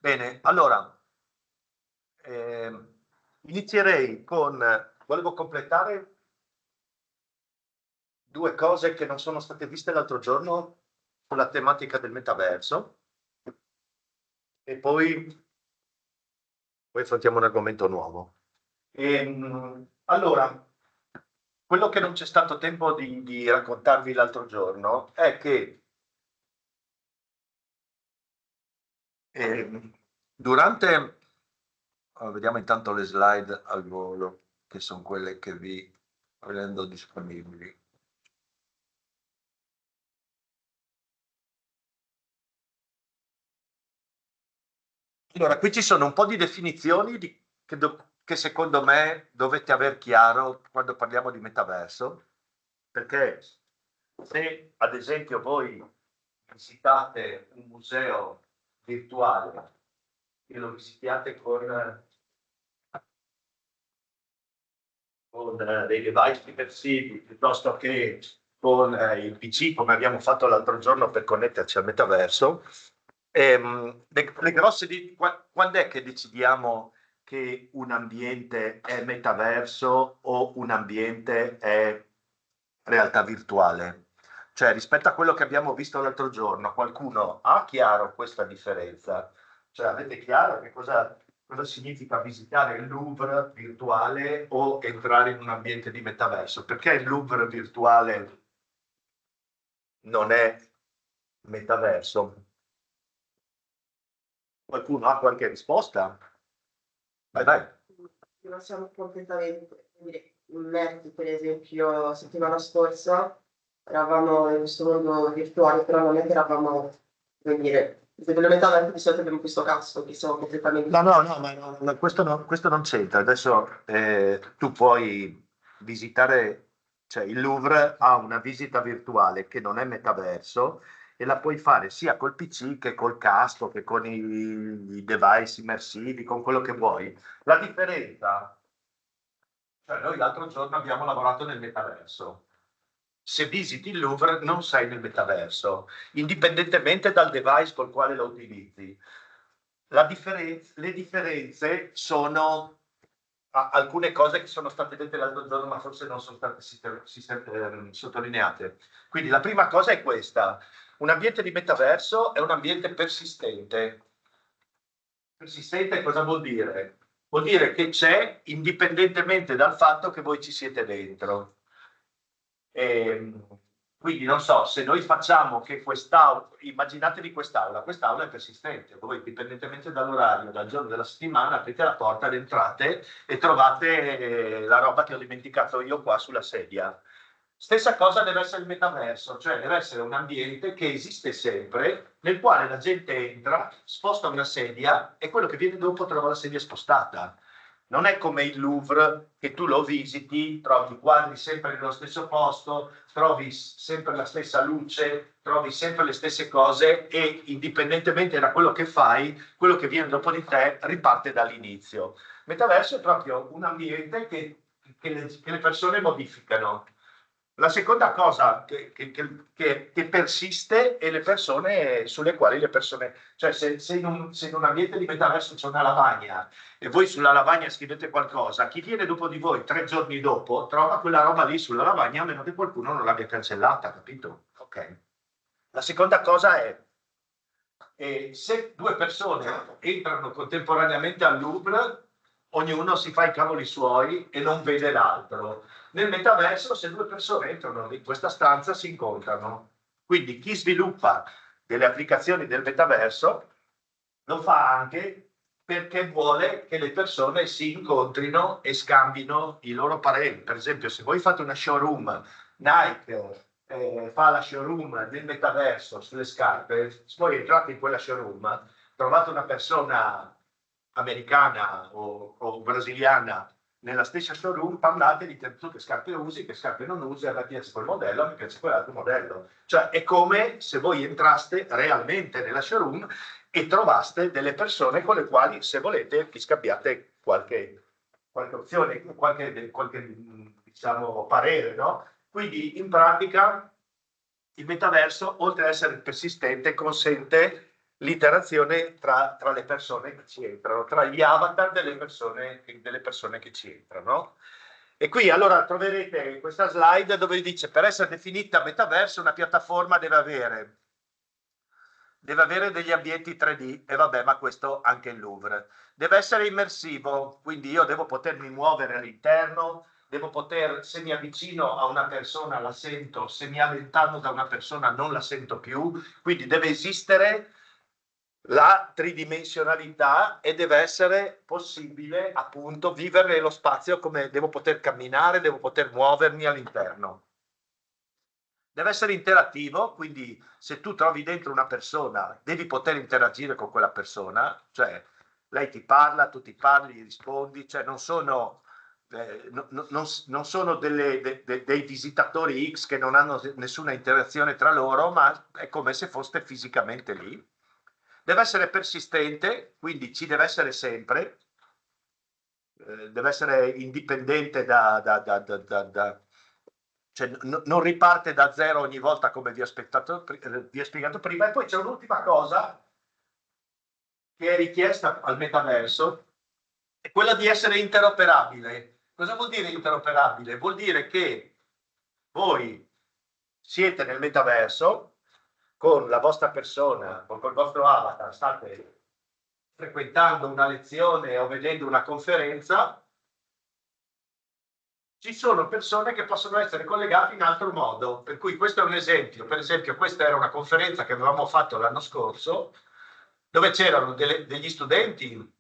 Bene, allora inizierei con, volevo completare due cose che non sono state viste l'altro giorno sulla tematica del metaverso e poi affrontiamo un argomento nuovo. Allora, quello che non c'è stato tempo di raccontarvi l'altro giorno è che durante, vediamo intanto le slide al volo, che sono quelle che vi rendo disponibili. Allora, qui ci sono un po' di definizioni che secondo me dovete aver chiaro quando parliamo di metaverso, perché se ad esempio voi visitate un museo virtuale e lo visitiate con dei device immersivi piuttosto che con il PC, come abbiamo fatto l'altro giorno per connetterci al metaverso, le grosse quando è che decidiamo che un ambiente è metaverso o un ambiente è realtà virtuale? Cioè, rispetto a quello che abbiamo visto l'altro giorno, qualcuno ha chiaro questa differenza? Cioè, avete chiaro che cosa significa visitare il Louvre virtuale o entrare in un ambiente di metaverso? Perché il Louvre virtuale non è metaverso? Qualcuno ha qualche risposta? Vai, vai. Non siamo completamente immersi, per esempio, settimana scorsa eravamo in questo mondo virtuale, però non è che eravamo, come dire, implementare di solito abbiamo questo cazzo che siamo completamente. No, ma questo non c'entra. Adesso tu puoi visitare, cioè il Louvre ha una visita virtuale che non è metaverso e la puoi fare sia col PC che col casco, che con i device immersivi, con quello che vuoi. La differenza, cioè noi l'altro giorno abbiamo lavorato nel metaverso. Se visiti il Louvre non sei nel metaverso, indipendentemente dal device col quale lo utilizzi. Le differenze sono alcune cose che sono state dette l'altro giorno, ma forse non sono state sottolineate. Quindi la prima cosa è questa. Un ambiente di metaverso è un ambiente persistente. Persistente cosa vuol dire? Vuol dire che c'è indipendentemente dal fatto che voi ci siete dentro. Quindi non so, se noi facciamo che quest'aula, immaginatevi quest'aula è persistente, voi indipendentemente dall'orario, dal giorno della settimana, aprite la porta, entrate e trovate la roba che ho dimenticato io qua sulla sedia. Stessa cosa deve essere il metaverso, cioè deve essere un ambiente che esiste sempre, nel quale la gente entra, sposta una sedia e quello che viene dopo trova la sedia spostata. Non è come il Louvre che tu lo visiti, trovi i quadri sempre nello stesso posto, trovi sempre la stessa luce, trovi sempre le stesse cose e indipendentemente da quello che fai, quello che viene dopo di te riparte dall'inizio. Metaverso è proprio un ambiente che le persone modificano. La seconda cosa che persiste è le persone sulle quali le persone, cioè se in un ambiente di metaverso c'è una lavagna e voi sulla lavagna scrivete qualcosa, chi viene dopo di voi 3 giorni dopo trova quella roba lì sulla lavagna a meno che qualcuno non l'abbia cancellata, capito? Ok. La seconda cosa è se due persone entrano contemporaneamente al Louvre, ognuno si fa i cavoli suoi e non vede l'altro. Nel metaverso, se due persone entrano in questa stanza, si incontrano. Quindi chi sviluppa delle applicazioni del metaverso lo fa anche perché vuole che le persone si incontrino e scambino i loro pareri. Per esempio, se voi fate una showroom, Nike fa la showroom nel metaverso sulle scarpe, se voi entrate in quella showroom, trovate una persona americana o brasiliana nella stessa showroom parlate di tu che scarpe usi, che scarpe non usi, a me piace quel modello, a me piace quell'altro modello. Cioè è come se voi entraste realmente nella showroom e trovaste delle persone con le quali, se volete, vi scambiate qualche opzione, qualche diciamo, parere, no? Quindi in pratica il metaverso, oltre ad essere persistente, consente l'interazione tra le persone che ci entrano, tra gli avatar delle persone che ci entrano. E qui allora troverete questa slide dove dice per essere definita metaverso una piattaforma deve avere degli ambienti 3D, e vabbè, ma questo anche il Louvre. Deve essere immersivo, quindi io devo potermi muovere all'interno, devo poter, se mi avvicino a una persona la sento, se mi allontano da una persona non la sento più, quindi deve esistere la tridimensionalità e deve essere possibile appunto vivere nello spazio, come devo poter camminare, devo poter muovermi all'interno. Deve essere interattivo, quindi se tu trovi dentro una persona devi poter interagire con quella persona, cioè lei ti parla, tu ti parli, gli rispondi, cioè non sono dei visitatori X che non hanno nessuna interazione tra loro, ma è come se foste fisicamente lì. Deve essere persistente, quindi ci deve essere sempre, deve essere indipendente cioè non riparte da zero ogni volta come vi ho spiegato prima. E poi c'è un'ultima cosa che è richiesta al metaverso, è quella di essere interoperabile. Cosa vuol dire interoperabile? Vuol dire che voi siete nel metaverso con la vostra persona, con il vostro avatar, state frequentando una lezione o vedendo una conferenza, ci sono persone che possono essere collegate in altro modo. Per cui questo è un esempio. Per esempio, questa era una conferenza che avevamo fatto l'anno scorso, dove c'erano degli studenti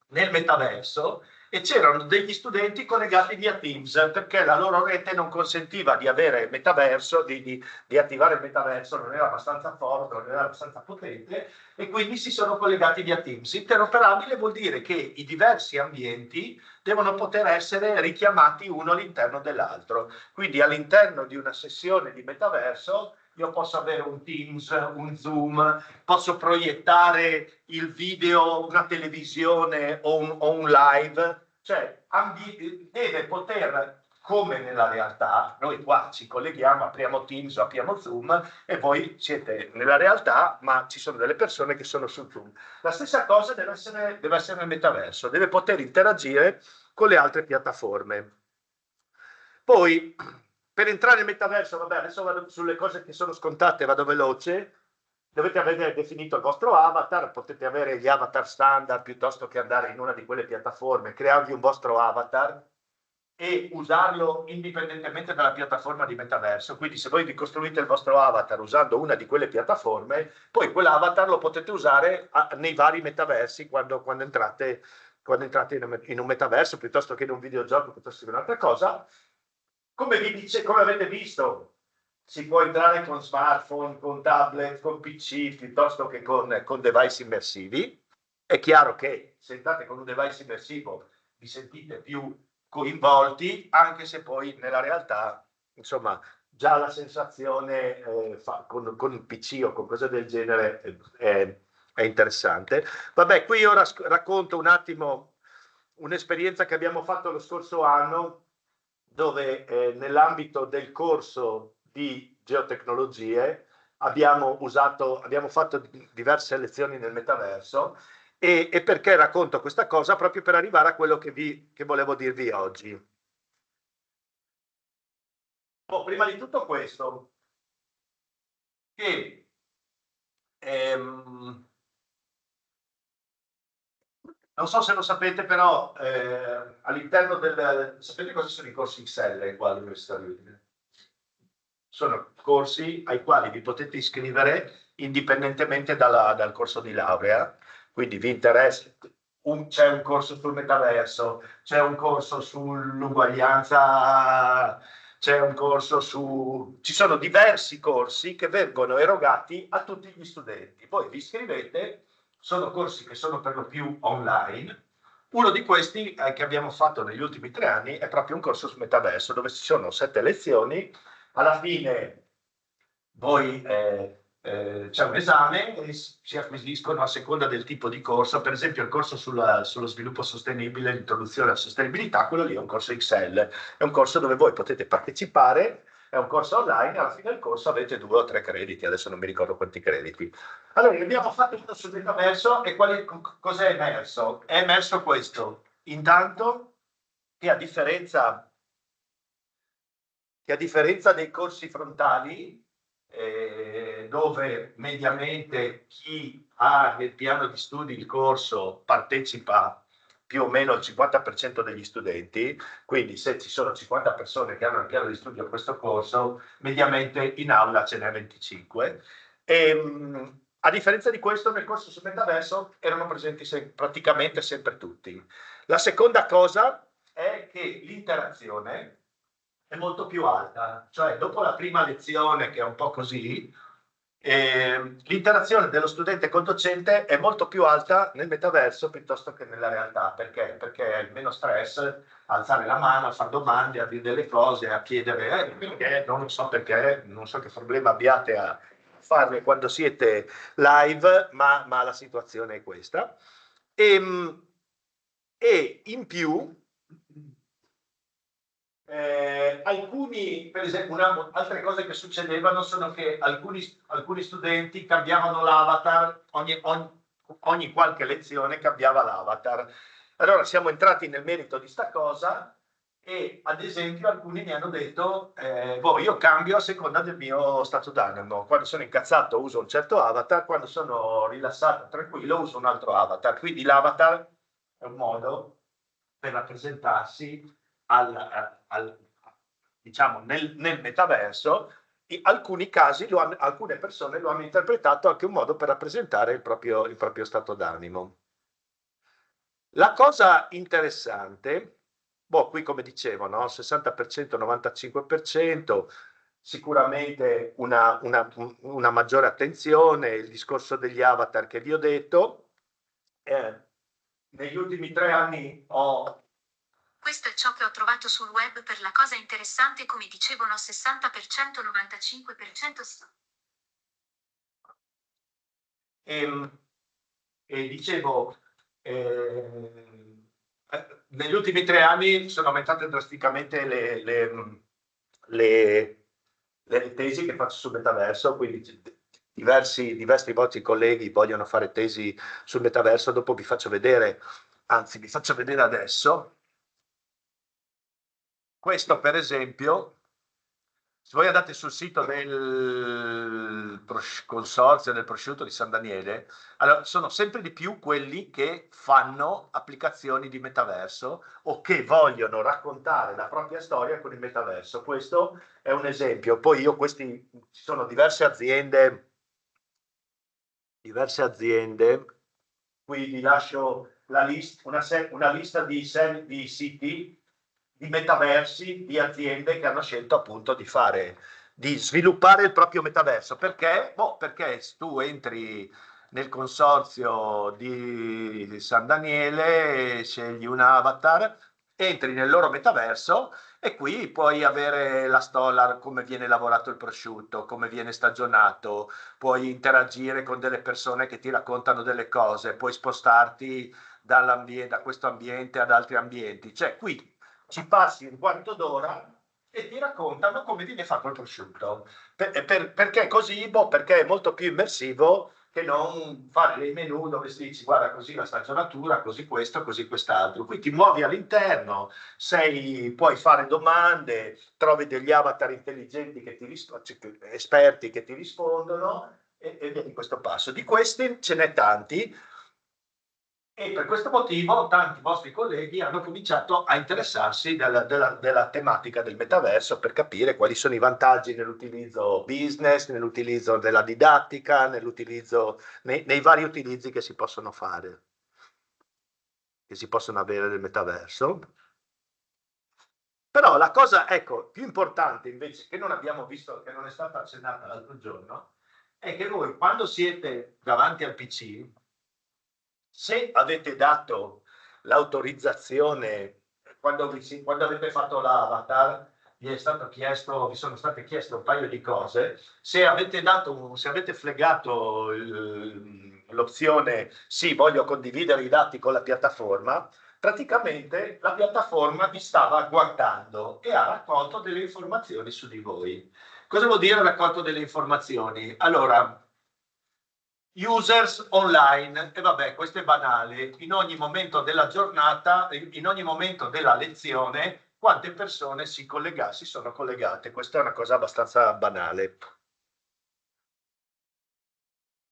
nel metaverso e c'erano degli studenti collegati via Teams, perché la loro rete non consentiva di avere metaverso, di attivare il metaverso, non era abbastanza forte, non era abbastanza potente, e quindi si sono collegati via Teams. Interoperabile vuol dire che i diversi ambienti devono poter essere richiamati uno all'interno dell'altro. Quindi all'interno di una sessione di metaverso io posso avere un Teams, un Zoom, posso proiettare il video, una televisione o un live, cioè deve poter, come nella realtà, noi qua ci colleghiamo, apriamo Teams o apriamo Zoom e voi siete nella realtà, ma ci sono delle persone che sono su Zoom. La stessa cosa deve essere nel metaverso, deve poter interagire con le altre piattaforme. Poi, per entrare nel metaverso, vabbè, adesso vado sulle cose che sono scontate, vado veloce. Dovete avere definito il vostro avatar, potete avere gli avatar standard piuttosto che andare in una di quelle piattaforme, crearvi un vostro avatar e usarlo indipendentemente dalla piattaforma di metaverso. Quindi se voi vi costruite il vostro avatar usando una di quelle piattaforme, poi quell'avatar lo potete usare nei vari metaversi quando entrate in un metaverso piuttosto che in un videogioco, piuttosto che un'altra cosa. Come avete visto, si può entrare con smartphone, con tablet, con PC, piuttosto che con device immersivi. È chiaro che se entrate con un device immersivo vi sentite più coinvolti, anche se poi nella realtà, insomma, già la sensazione con il PC o con cose del genere è interessante. Vabbè, qui ora racconto un attimo un'esperienza che abbiamo fatto lo scorso anno, dove nell'ambito del corso di geotecnologie abbiamo fatto diverse lezioni nel metaverso e perché racconto questa cosa? Proprio per arrivare a quello che volevo dirvi oggi. Prima di tutto questo, che non so se lo sapete, però all'interno sapete cosa sono i corsi XL qua all'Università di Udine? Sono corsi ai quali vi potete iscrivere indipendentemente dal corso di laurea, quindi vi interessa, c'è un corso sul metaverso, c'è un corso sull'uguaglianza, c'è un corso ci sono diversi corsi che vengono erogati a tutti gli studenti. Voi vi iscrivete, sono corsi che sono per lo più online, Uno di questi che abbiamo fatto negli ultimi 3 anni è proprio un corso su metaverso, dove ci sono 7 lezioni. Alla fine poi c'è un esame e si acquisiscono a seconda del tipo di corso. Per esempio il corso sullo sviluppo sostenibile, l'introduzione alla sostenibilità, quello lì è un corso Excel, è un corso dove voi potete partecipare, è un corso online, alla fine del corso avete 2 o 3 crediti, adesso non mi ricordo quanti crediti. Allora, abbiamo fatto uno sul metaverso e cos'è emerso? È emerso questo, intanto che a differenza dei corsi frontali, dove mediamente chi ha nel piano di studi il corso partecipa più o meno il 50% degli studenti, quindi se ci sono 50 persone che hanno nel piano di studio questo corso, mediamente in aula ce n'è 25. A differenza di questo, nel corso sul metaverso erano presenti praticamente sempre tutti. La seconda cosa è che l'interazione è molto più alta, cioè dopo la prima lezione che è un po' così, l'interazione dello studente col docente è molto più alta nel metaverso piuttosto che nella realtà. Perché? Perché hai meno stress a alzare la mano, a fare domande, a dire delle cose, a chiedere perché, non lo so perché, non so che problema abbiate a farle quando siete live, ma la situazione è questa. E in più per esempio, altre cose che succedevano sono che alcuni studenti cambiavano l'avatar, ogni qualche lezione cambiava l'avatar. Allora siamo entrati nel merito di sta cosa e ad esempio alcuni mi hanno detto, io cambio a seconda del mio stato d'animo, quando sono incazzato uso un certo avatar, quando sono rilassato, tranquillo uso un altro avatar, quindi l'avatar è un modo per rappresentarsi diciamo, nel metaverso. In alcuni casi alcune persone lo hanno interpretato anche un modo per rappresentare il proprio stato d'animo. La cosa interessante, qui come dicevo, no? 60%, 95%, sicuramente una maggiore attenzione, il discorso degli avatar che vi ho detto. Negli ultimi 3 anni Questo è ciò che ho trovato sul web per la cosa interessante, come dicevano 60%, 95% sì. E dicevo, negli ultimi 3 anni sono aumentate drasticamente le tesi che faccio sul metaverso, quindi diversi vostri colleghi vogliono fare tesi sul metaverso, dopo vi faccio vedere, anzi vi faccio vedere adesso. Questo per esempio, se voi andate sul sito del consorzio del prosciutto di San Daniele, allora sono sempre di più quelli che fanno applicazioni di metaverso o che vogliono raccontare la propria storia con il metaverso. Questo è un esempio. Poi ci sono diverse aziende, qui vi lascio una lista di siti, di metaversi, di aziende che hanno scelto appunto di sviluppare il proprio metaverso. Perché? Perché tu entri nel consorzio di San Daniele, scegli un avatar, entri nel loro metaverso e qui puoi avere la storia, come viene lavorato il prosciutto, come viene stagionato, puoi interagire con delle persone che ti raccontano delle cose, puoi spostarti da questo ambiente ad altri ambienti. Cioè, qui ci passi un quarto d'ora e ti raccontano come viene fatto il prosciutto. Perché così? Perché è molto più immersivo che non fare dei menu dove si dice guarda così la stagionatura, così questo, così quest'altro. Qui ti muovi all'interno, puoi fare domande, trovi degli avatar intelligenti esperti che ti rispondono e vedi questo passo. Di questi ce n'è tanti. E per questo motivo tanti vostri colleghi hanno cominciato a interessarsi della tematica del metaverso per capire quali sono i vantaggi nell'utilizzo business, nell'utilizzo della didattica, nei vari utilizzi che si possono fare, che si possono avere del metaverso. Però la cosa, ecco, più importante invece, che non abbiamo visto, che non è stata accennata l'altro giorno, è che voi quando siete davanti al PC, se avete dato l'autorizzazione, quando avete fatto l'avatar, vi sono state chieste un paio di cose. Se avete flegato l'opzione sì, voglio condividere i dati con la piattaforma, praticamente la piattaforma vi stava guardando e ha raccolto delle informazioni su di voi. Cosa vuol dire raccolto delle informazioni? Allora, users online, e vabbè, questo è banale, in ogni momento della giornata, in ogni momento della lezione, quante persone si sono collegate. Questa è una cosa abbastanza banale.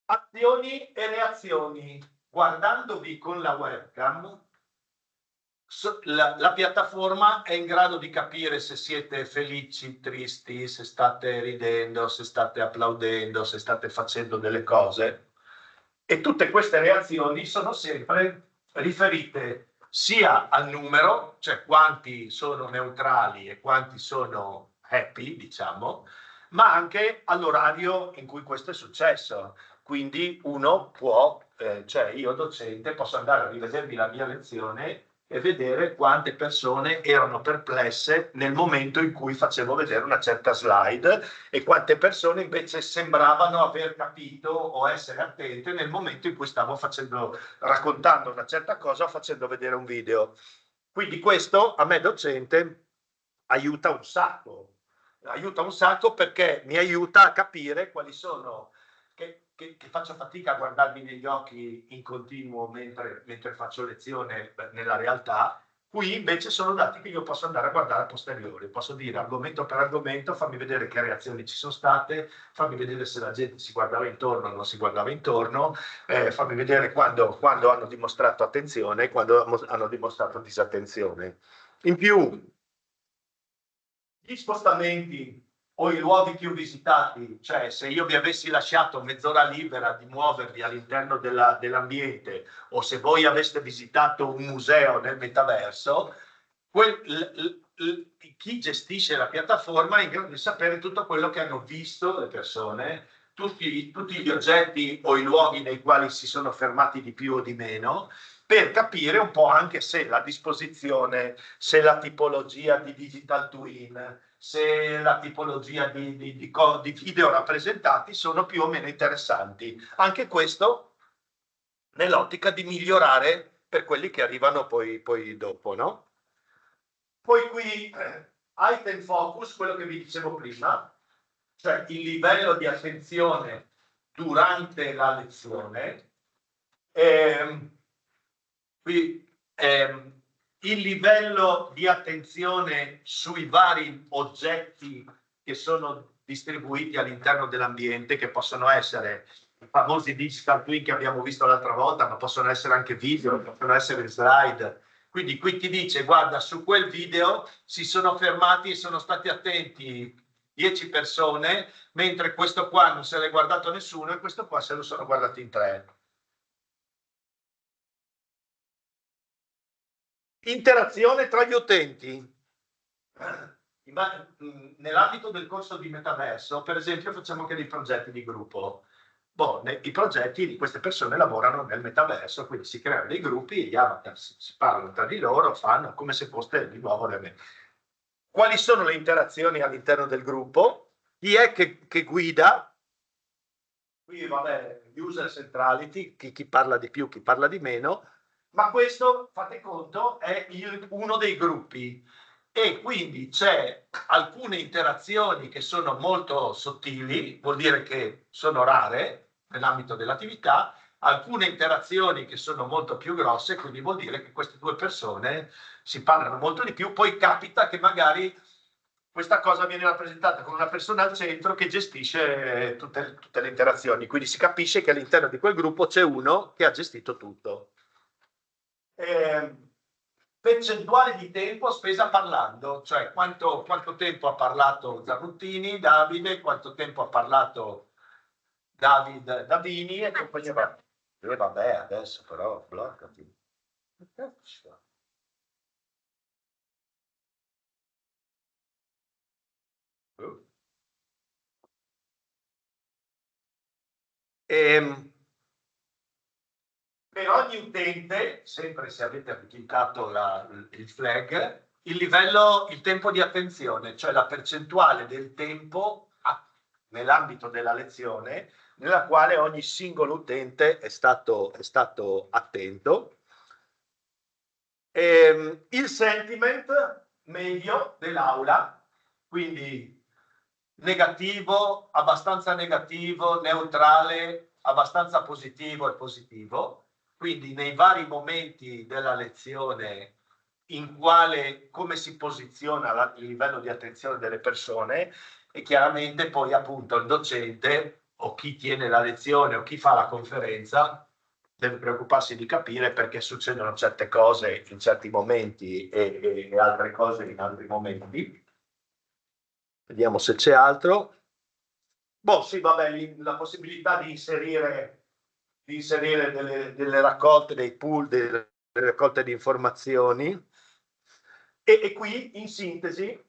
Azioni e reazioni. Guardandovi con la webcam, la piattaforma è in grado di capire se siete felici, tristi, se state ridendo, se state applaudendo, se state facendo delle cose. E tutte queste reazioni sono sempre riferite sia al numero, cioè quanti sono neutrali e quanti sono happy, diciamo, ma anche all'orario in cui questo è successo. Quindi uno può, cioè io docente, posso andare a rivedermi la mia lezione e vedere quante persone erano perplesse nel momento in cui facevo vedere una certa slide e quante persone invece sembravano aver capito o essere attente nel momento in cui stavo raccontando una certa cosa o facendo vedere un video. Quindi questo a me docente aiuta un sacco perché mi aiuta a capire quali sono, che faccio fatica a guardarmi negli occhi in continuo mentre faccio lezione nella realtà. Qui invece sono dati che io posso andare a guardare a posteriori, posso dire argomento per argomento, fammi vedere che reazioni ci sono state, fammi vedere se la gente si guardava intorno o non si guardava intorno, fammi vedere quando hanno dimostrato attenzione e quando hanno dimostrato disattenzione. In più, gli spostamenti o i luoghi più visitati, cioè se io vi avessi lasciato mezz'ora libera di muovervi all'interno dell'ambiente o se voi aveste visitato un museo nel metaverso, chi gestisce la piattaforma è in grado di sapere tutto quello che hanno visto le persone, tutti gli oggetti o i luoghi nei quali si sono fermati di più o di meno, per capire un po' anche se la disposizione, se la tipologia di digital twin, se la tipologia di video rappresentati sono più o meno interessanti. Anche questo nell'ottica di migliorare per quelli che arrivano poi dopo, no? Poi qui item focus, quello che vi dicevo prima, cioè il livello di attenzione durante la lezione. Qui il livello di attenzione sui vari oggetti che sono distribuiti all'interno dell'ambiente, che possono essere i famosi digital twin che abbiamo visto l'altra volta, ma possono essere anche video, possono essere slide. Quindi qui ti dice, guarda, su quel video si sono fermati e sono stati attenti 10 persone, mentre questo qua non se l'è guardato nessuno e questo qua se lo sono guardati in 3. Interazione tra gli utenti. Nell'ambito del corso di metaverso, per esempio, facciamo anche dei progetti di gruppo. I progetti di queste persone lavorano nel metaverso, quindi si creano dei gruppi, gli avatar si parlano tra di loro, fanno come se fosse di nuovo Quali sono le interazioni all'interno del gruppo? Chi è che guida? Qui, vabbè, user centrality, chi parla di più, chi parla di meno. Ma questo, fate conto, è uno dei gruppi e quindi c'è alcune interazioni che sono molto sottili, vuol dire che sono rare nell'ambito dell'attività, alcune interazioni che sono molto più grosse, quindi vuol dire che queste due persone si parlano molto di più, poi capita che magari questa cosa viene rappresentata con una persona al centro che gestisce tutte le interazioni, quindi si capisce che all'interno di quel gruppo c'è uno che ha gestito tutto. Percentuale di tempo spesa parlando, cioè quanto tempo ha parlato Zarruttini, Davide, quanto tempo ha parlato Davini e compagnia va. Vabbè, adesso però bloccati. per ogni utente, sempre se avete cliccato il flag, il tempo di attenzione, cioè la percentuale del tempo nell'ambito della lezione nella quale ogni singolo utente è stato attento. Il sentiment medio dell'aula, quindi negativo, abbastanza negativo, neutrale, abbastanza positivo e positivo, quindi nei vari momenti della lezione come si posiziona il livello di attenzione delle persone, e chiaramente poi appunto il docente o chi tiene la lezione o chi fa la conferenza deve preoccuparsi di capire perché succedono certe cose in certi momenti e altre cose in altri momenti. Vediamo se c'è altro. Boh, sì, vabbè, la possibilità di inserire delle raccolte, dei pool, delle raccolte di informazioni. E qui, in sintesi,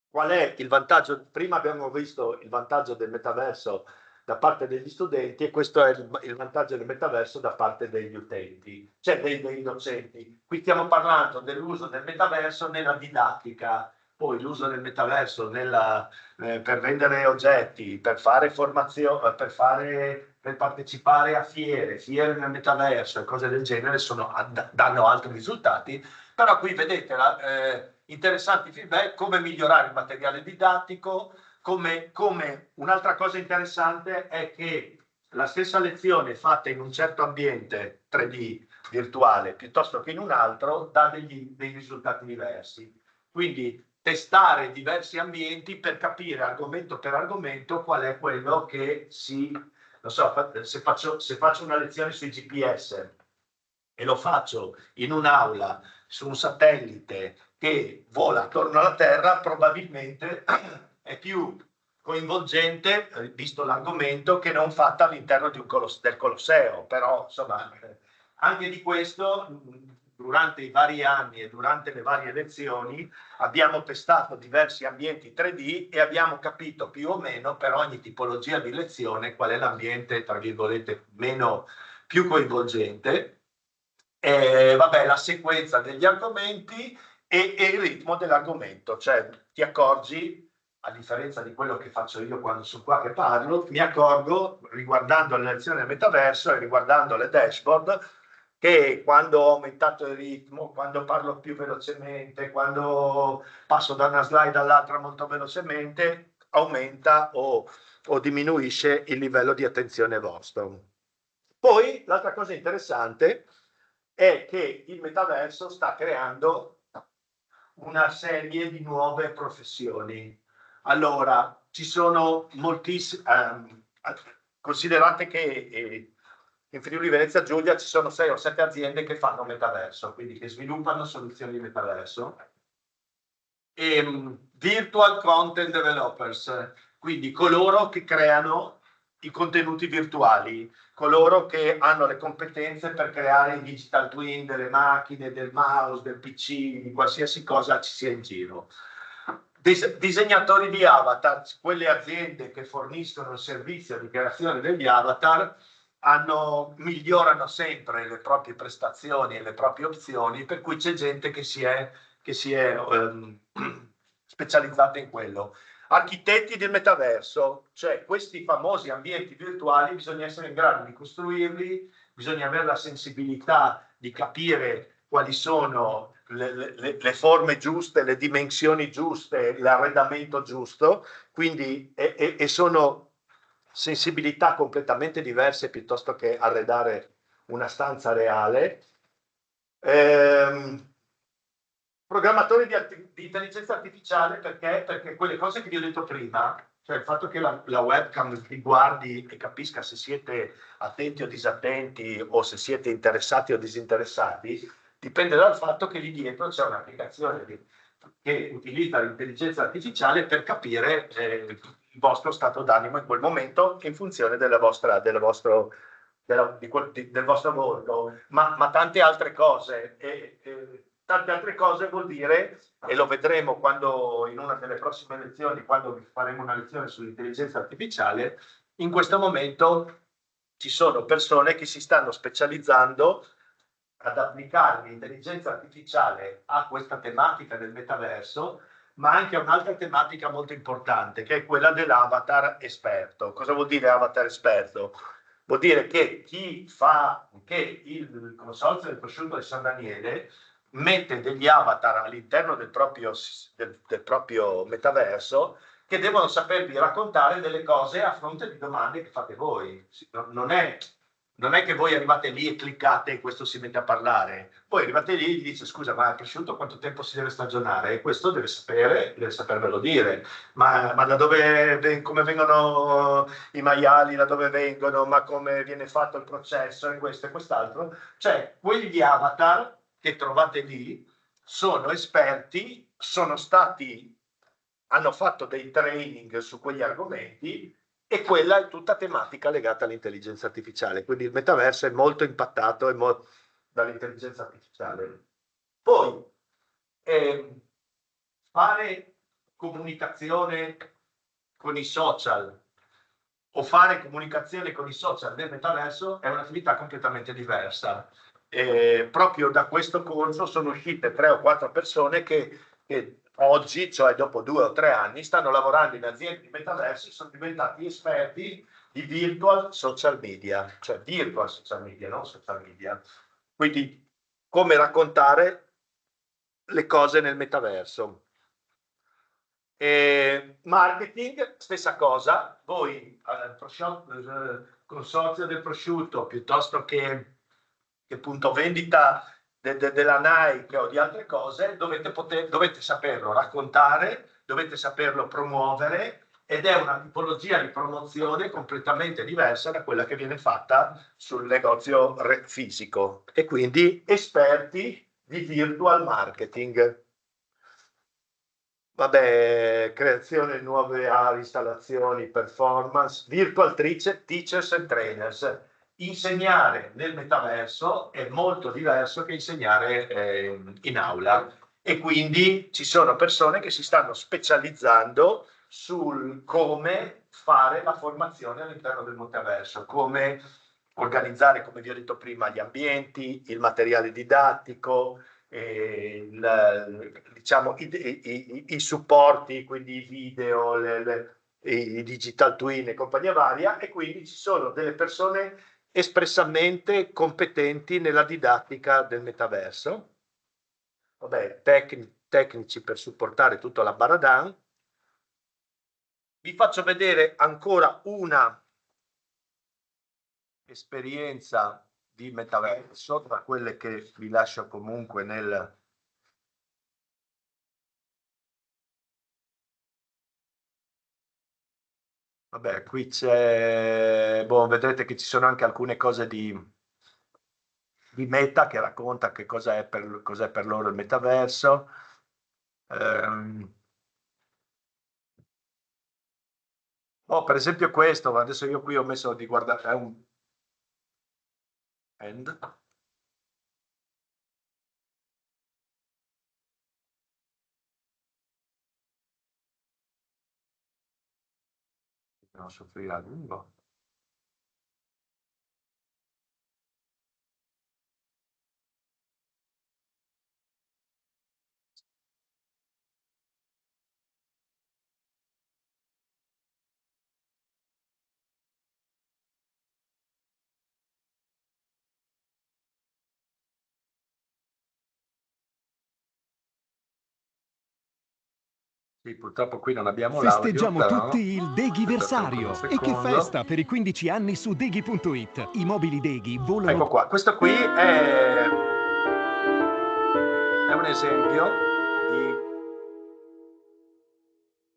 qual è il vantaggio? Prima abbiamo visto il vantaggio del metaverso da parte degli studenti, e questo è il vantaggio del metaverso da parte degli utenti, cioè dei docenti. Qui stiamo parlando dell'uso del metaverso nella didattica, poi l'uso del metaverso per vendere oggetti, per fare formazione, per partecipare a fiere nel metaverso e cose del genere danno altri risultati. Però qui vedete interessanti feedback, come migliorare il materiale didattico, come un'altra cosa interessante è che la stessa lezione fatta in un certo ambiente 3D virtuale piuttosto che in un altro dà dei risultati diversi. Quindi testare diversi ambienti per capire argomento per argomento qual è quello che non so, se faccio una lezione sui GPS e lo faccio in un'aula su un satellite che vola attorno alla Terra, probabilmente è più coinvolgente, visto l'argomento, che non fatta all'interno del Colosseo. Però, insomma, anche di questo, durante i vari anni e durante le varie lezioni, abbiamo testato diversi ambienti 3D e abbiamo capito più o meno per ogni tipologia di lezione qual è l'ambiente, tra virgolette, più coinvolgente. Vabbè, la sequenza degli argomenti e il ritmo dell'argomento, cioè ti accorgi, a differenza di quello che faccio io quando sono qua che parlo, mi accorgo riguardando le lezioni del metaverso e riguardando le dashboard che quando ho aumentato il ritmo, quando parlo più velocemente, quando passo da una slide all'altra molto velocemente, aumenta o diminuisce il livello di attenzione vostro. Poi l'altra cosa interessante è che il metaverso sta creando una serie di nuove professioni. Allora, ci sono moltissime, considerate che in Friuli Venezia Giulia ci sono 6 o 7 aziende che fanno metaverso, quindi che sviluppano soluzioni di metaverso. Virtual Content Developers, quindi coloro che creano i contenuti virtuali, coloro che hanno le competenze per creare i digital twin delle macchine, del mouse, del PC, di qualsiasi cosa ci sia in giro. Disegnatori di avatar, quelle aziende che forniscono il servizio di creazione degli avatar, migliorano sempre le proprie prestazioni e le proprie opzioni, per cui c'è gente che si è specializzata in quello. Architetti del metaverso, cioè questi famosi ambienti virtuali, bisogna essere in grado di costruirli, bisogna avere la sensibilità di capire quali sono le forme giuste, le dimensioni giuste, l'arredamento giusto, quindi e sono sensibilità completamente diverse piuttosto che arredare una stanza reale. Programmatori di intelligenza artificiale, perché quelle cose che vi ho detto prima, cioè il fatto che la webcam vi guardi e capisca se siete attenti o disattenti o se siete interessati o disinteressati, dipende dal fatto che lì dietro c'è un'applicazione che utilizza l'intelligenza artificiale per capire il vostro stato d'animo in quel momento in funzione del vostro volto, ma tante altre cose. Tante altre cose vuol dire, e lo vedremo quando in una delle prossime lezioni, quando faremo una lezione sull'intelligenza artificiale, in questo momento ci sono persone che si stanno specializzando ad applicare l'intelligenza artificiale a questa tematica del metaverso, ma anche a un'altra tematica molto importante, che è quella dell'avatar esperto. Cosa vuol dire avatar esperto? Vuol dire che che il consorzio del prosciutto di San Daniele mette degli avatar all'interno del proprio metaverso che devono sapervi raccontare delle cose a fronte di domande che fate voi. Non è che voi arrivate lì e cliccate e questo si mette a parlare. Voi arrivate lì e gli dice: scusa, ma il prosciutto quanto tempo si deve stagionare? E questo deve sapervelo dire. Ma da dove, come vengono i maiali, da dove vengono, ma come viene fatto il processo, e questo e quest'altro. Cioè, quegli avatar che trovate lì sono esperti, hanno fatto dei training su quegli argomenti, e quella è tutta tematica legata all'intelligenza artificiale. Quindi il metaverso è molto impattato dall'intelligenza artificiale. Poi, fare comunicazione con i social o fare comunicazione con i social del metaverso è un'attività completamente diversa. Proprio da questo corso sono uscite 3 o 4 persone che oggi, cioè dopo 2 o 3 anni, stanno lavorando in aziende di metaversi e sono diventati esperti di virtual social media, cioè virtual social media, non social media. Quindi come raccontare le cose nel metaverso. Marketing, stessa cosa. Voi, consorzio del prosciutto, piuttosto che punto vendita della Nike o di altre cose, dovete saperlo raccontare, dovete saperlo promuovere, ed è una tipologia di promozione completamente diversa da quella che viene fatta sul negozio fisico. E quindi esperti di virtual marketing. Vabbè, creazione di nuove installazioni, performance, virtual teachers and trainers. Insegnare nel metaverso è molto diverso che insegnare in aula, e quindi ci sono persone che si stanno specializzando sul come fare la formazione all'interno del metaverso, come organizzare, come vi ho detto prima, gli ambienti, il materiale didattico, diciamo, i supporti, quindi i video, i digital twin e compagnia varia, e quindi ci sono delle persone espressamente competenti nella didattica del metaverso. Vabbè, tecnici per supportare tutta la baradan. Vi faccio vedere ancora una esperienza di metaverso, tra quelle che vi lascio comunque nel... Vabbè, qui c'è... vedrete che ci sono anche alcune cose di Meta che racconta che cos'è per loro il metaverso. Per esempio questo, adesso io qui ho messo di guardare, è un end. Non soffrirà a lungo. Sì, purtroppo qui non abbiamo l'audio. Festeggiamo tutti il Deghiversario. E che festa per i 15 anni su Deghi.it. I mobili Deghi volano... Ecco qua, questo qui è un esempio di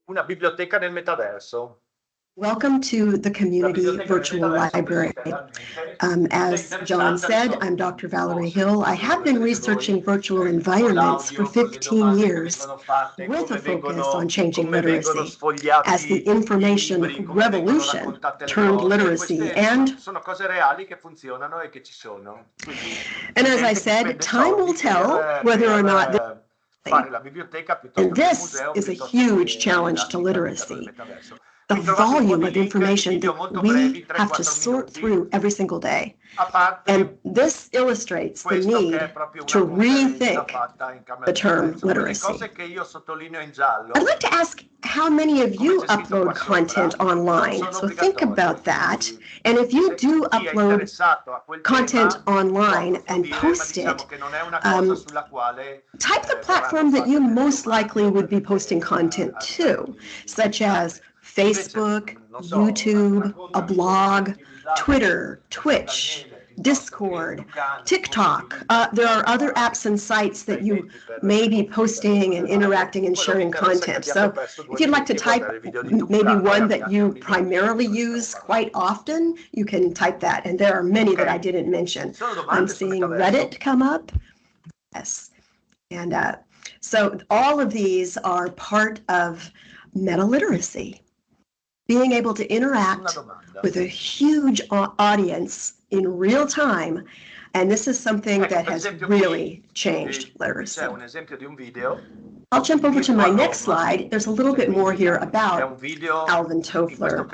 una biblioteca nel metaverso. Welcome to the Community Virtual Library. As John said, I'm Dr. Valerie Hill. I have been researching virtual environments for 15 years with a focus on changing literacy as the information revolution turned literacy and as I said, time will tell whether or not and this is a huge challenge to literacy. the volume of information that we have to sort through every single day. And this illustrates the need to rethink the term literacy. I'd like to ask how many of you upload content online. So think about that. And if you do upload content online and post it, type the platform that you most likely would be posting content to, such as Facebook, YouTube, a blog, Twitter, Twitch, Discord, TikTok. There are other apps and sites that you may be posting and interacting and sharing content. So if you'd like to type maybe one that you primarily use quite often, you can type that. And there are many that I didn't mention. I'm seeing Reddit come up. Yes. And so all of these are part of meta-literacy. Being able to interact with a huge audience in real time, and this is something that has really changed literacy. I'll jump over to my next slide. There's a little bit more here about Alvin Toffler,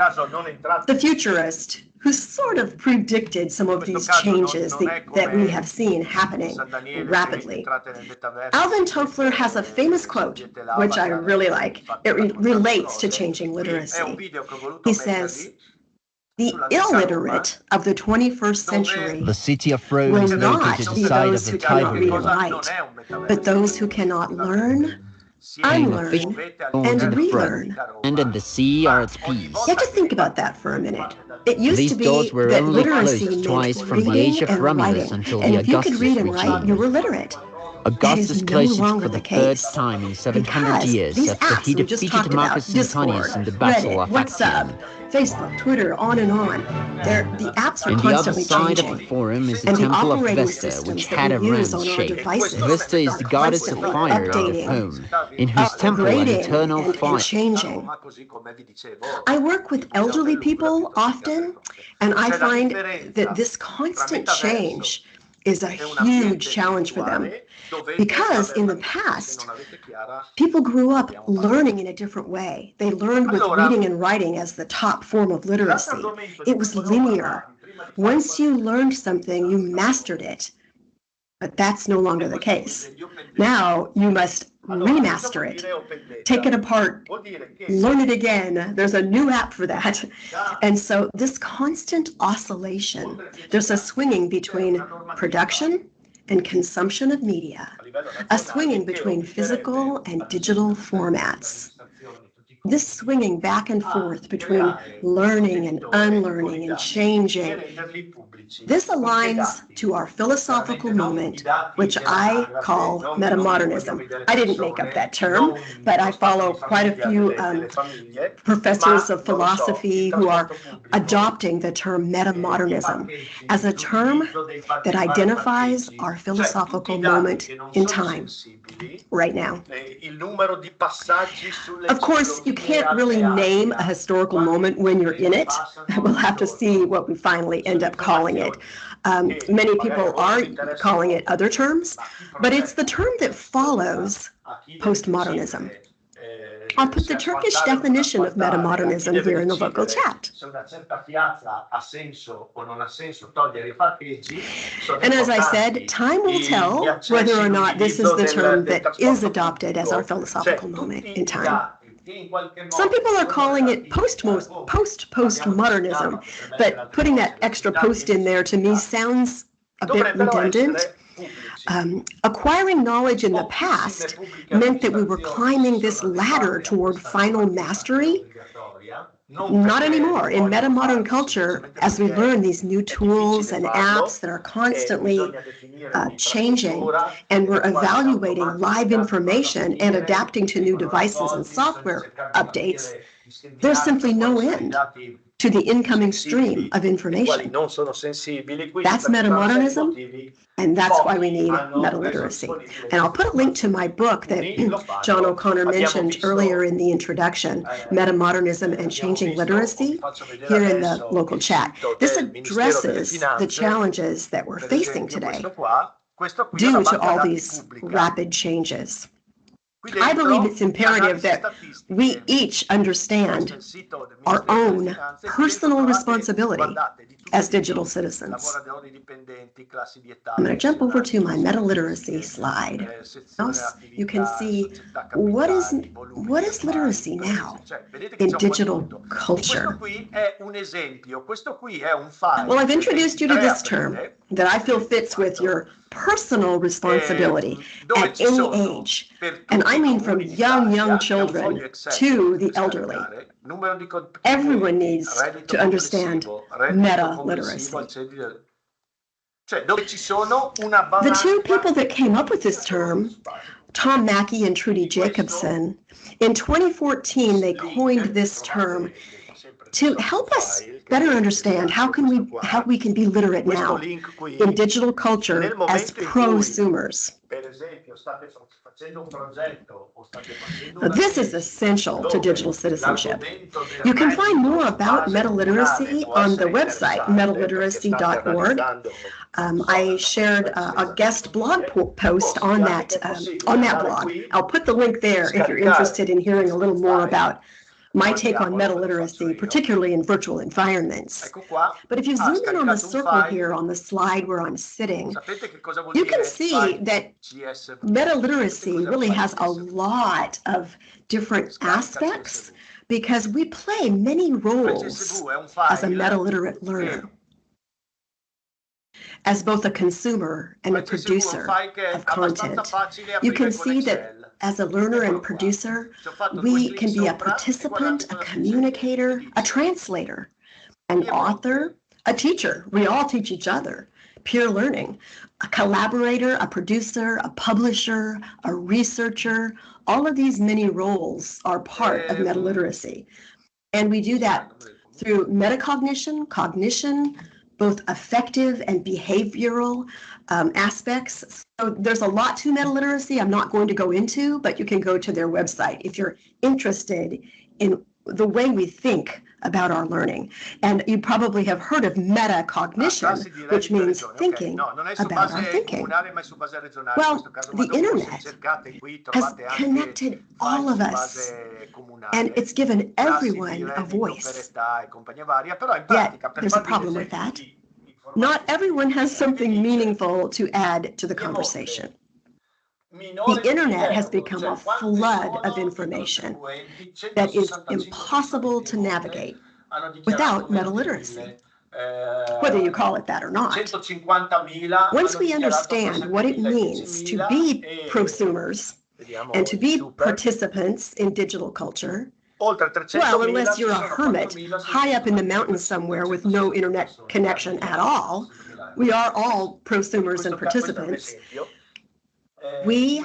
the futurist who sort of predicted some of these changes that we have seen happening rapidly. Alvin Toffler has a famous quote, which I really like. It relates to changing literacy. He says, "The illiterate of the 21st century The city of Rome will is not located be beside those of who the cannot read Tiber and River. write, but those who cannot learn, Between the unlearn, fish and and the relearn." front, and in the sea are its peace. You have to think about that for a minute. It used These to be doors were that only literacy closed meant twice from the reading age of and Romulus writing. until And the if you could Augustus read and write, regime. you were literate. Augustus no closed it longer for the the third case. time in 700 Because years these after apps he we just defeated talked about, Marcus Discord, Antonius in the Battle Reddit, of WhatsApp, Actium. Facebook, Twitter, on and on. The apps are And the other constantly side changing. of the forum is the And the temple of operating Vesta, systems which that had we a use round on our shape. devices Vesta is the are goddess of constantly fire and of updating, home, in whose temple an upgrading, eternal and fire. changing. I work with elderly people often, and I find that this constant change is a huge challenge for them. Because in the past, people grew up learning in a different way. They learned with reading and writing as the top form of literacy. It was linear. Once you learned something, you mastered it. But that's no longer the case. Now you must remaster it, take it apart, learn it again. There's a new app for that. And so this constant oscillation, there's a swinging between production and consumption of media, a swinging between physical and digital formats. This swinging back and forth between learning and unlearning and changing, this aligns to our philosophical moment, which I call metamodernism. I didn't make up that term, but I follow quite a few professors of philosophy who are adopting the term metamodernism as a term that identifies our philosophical moment in time right now. Of course, you can't really name a historical moment when you're in it. We'll have to see what we finally end up calling it. Many people are calling it other terms, but it's the term that follows postmodernism. I'll put the Turkish definition of metamodernism here in the local chat. And as I said, time will tell whether or not this is the term that is adopted as our philosophical moment in time. Some people are calling it post-postmodernism, but putting that extra post in there to me sounds a bit redundant. Acquiring knowledge in the past meant that we were climbing this ladder toward final mastery. Not anymore. In meta-modern culture, as we learn these new tools and apps that are constantly changing, and we're evaluating live information and adapting to new devices and software updates, there's simply no end to the incoming stream of information. That's metamodernism, and that's why we need meta-literacy. And I'll put a link to my book that John O'Connor mentioned earlier in the introduction, Metamodernism and Changing Literacy, here in the local chat. This addresses the challenges that we're facing today due to all these rapid changes. I believe it's imperative that we each understand our own personal responsibility as digital citizens. I'm going to jump over to my meta-literacy slide. You can see what is literacy now in digital culture. Well, I've introduced you to this term that I feel fits with your personal responsibility at any age. And I mean from young children to the elderly. Everyone needs to understand meta-literacy. The two people that came up with this term, Tom Mackey and Trudy Jacobson, in 2014 they coined this term to help us better understand how we can be literate now in digital culture as prosumers. This is essential to digital citizenship. You can find more about meta-literacy on the website, metaliteracy.org. I shared a guest blog post on that blog. I'll put the link there if you're interested in hearing a little more about my take on meta-literacy, particularly in virtual environments. But if you zoom in on the circle here on the slide where I'm sitting, you can see that meta-literacy really has a lot of different aspects because we play many roles as a meta-literate learner, as both a consumer and a producer of content. You can see that as a learner and producer, we can be a participant, a communicator, a translator, an author, a teacher. We all teach each other. Peer learning, a collaborator, a producer, a publisher, a researcher. All of these many roles are part of meta-literacy. And we do that through metacognition, cognition, both affective and behavioral aspects. So there's a lot to meta-literacy I'm not going to go into, but you can go to their website if you're interested in the way we think about our learning. And you probably have heard of metacognition, which means thinking about our thinking. Well, the internet has connected all of us, and it's given everyone a voice. Yet, there's a problem with that. Not everyone has something meaningful to add to the conversation. The internet has become a flood of information that is impossible to navigate without meta-literacy, whether you call it that or not. Once we understand what it means to be prosumers and to be participants in digital culture, well, unless you're a hermit high up in the mountains somewhere with no internet connection at all, we are all prosumers and participants. We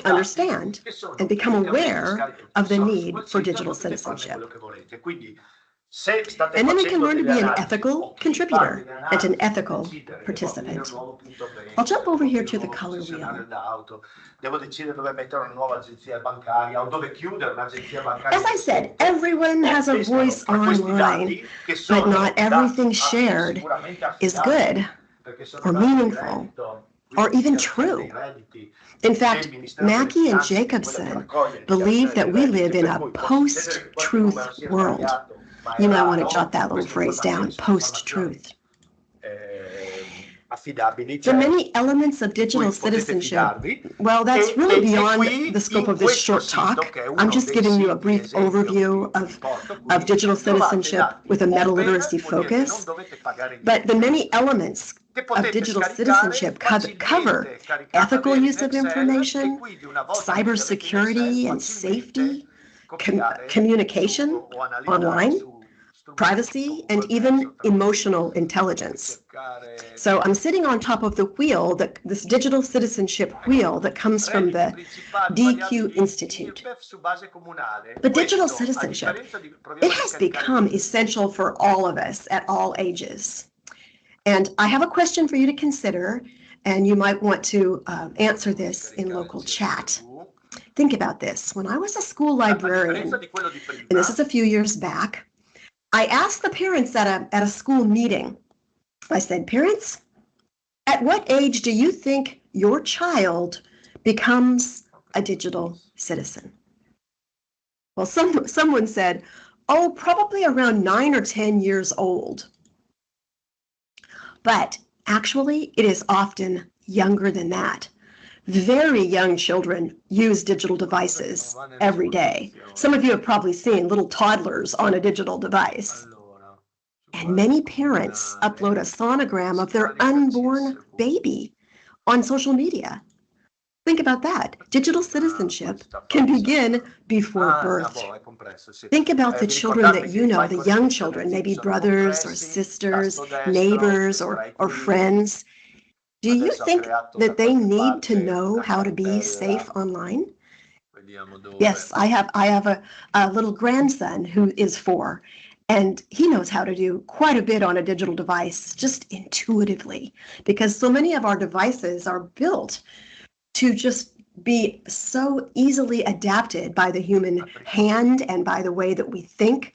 understand and become aware of the need for digital citizenship. And then we can learn to be an ethical contributor and an ethical participant. I'll jump over here to the color wheel. As I said, everyone has a voice online, but not everything shared is good or meaningful or even true. In fact, Mackey and Jacobson believe that we live in a post-truth world. You might want to jot that little phrase down, post-truth. The many elements of digital citizenship, well, that's really beyond the scope of this short talk. I'm just giving you a brief overview of digital citizenship with a meta-literacy focus. But the many elements of digital citizenship cover ethical use of information, cybersecurity and safety, communication online, privacy, and even emotional intelligence. So I'm sitting on top of the wheel, this digital citizenship wheel that comes from the DQ Institute. But digital citizenship, it has become essential for all of us at all ages. And I have a question for you to consider, and you might want to answer this in local chat. Think about this. When I was a school librarian, and this is a few years back, I asked the parents at a school meeting, I said, parents, at what age do you think your child becomes a digital citizen? Well, someone said, oh, probably around 9 or 10 years old. But actually, it is often younger than that. Very young children use digital devices every day. Some of you have probably seen little toddlers on a digital device. And many parents upload a sonogram of their unborn baby on social media. Think about that. Digital citizenship can begin before birth. Think about the children that you know, the young children, maybe brothers or sisters, neighbors or friends. Do you think that they need to know how to be safe online? Yes, I have a little grandson who is 4, and he knows how to do quite a bit on a digital device, just intuitively, because so many of our devices are built to just be so easily adapted by the human hand and by the way that we think.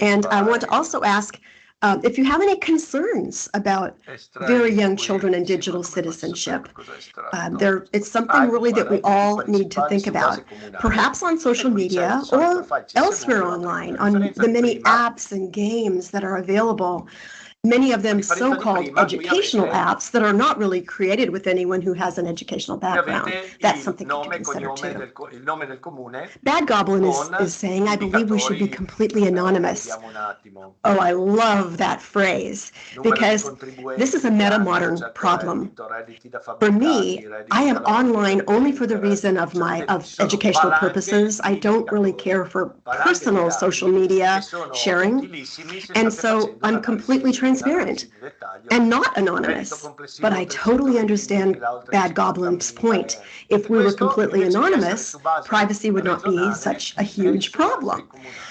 And I want to also ask if you have any concerns about very young children and digital citizenship. It's something really that we all need to think about, perhaps on social media or elsewhere online, on the many apps and games that are available. Many of them so-called educational apps that are not really created with anyone who has an educational background. That's something to consider too. Bad Goblin is saying, I believe we should be completely anonymous. Oh, I love that phrase, because this is a meta-modern problem. For me, I am online only for the reason of educational purposes. I don't really care for personal social media sharing. And so I'm completely transparent and not anonymous. But I totally understand Bad Goblin's point. If we were completely anonymous, privacy would not be such a huge problem.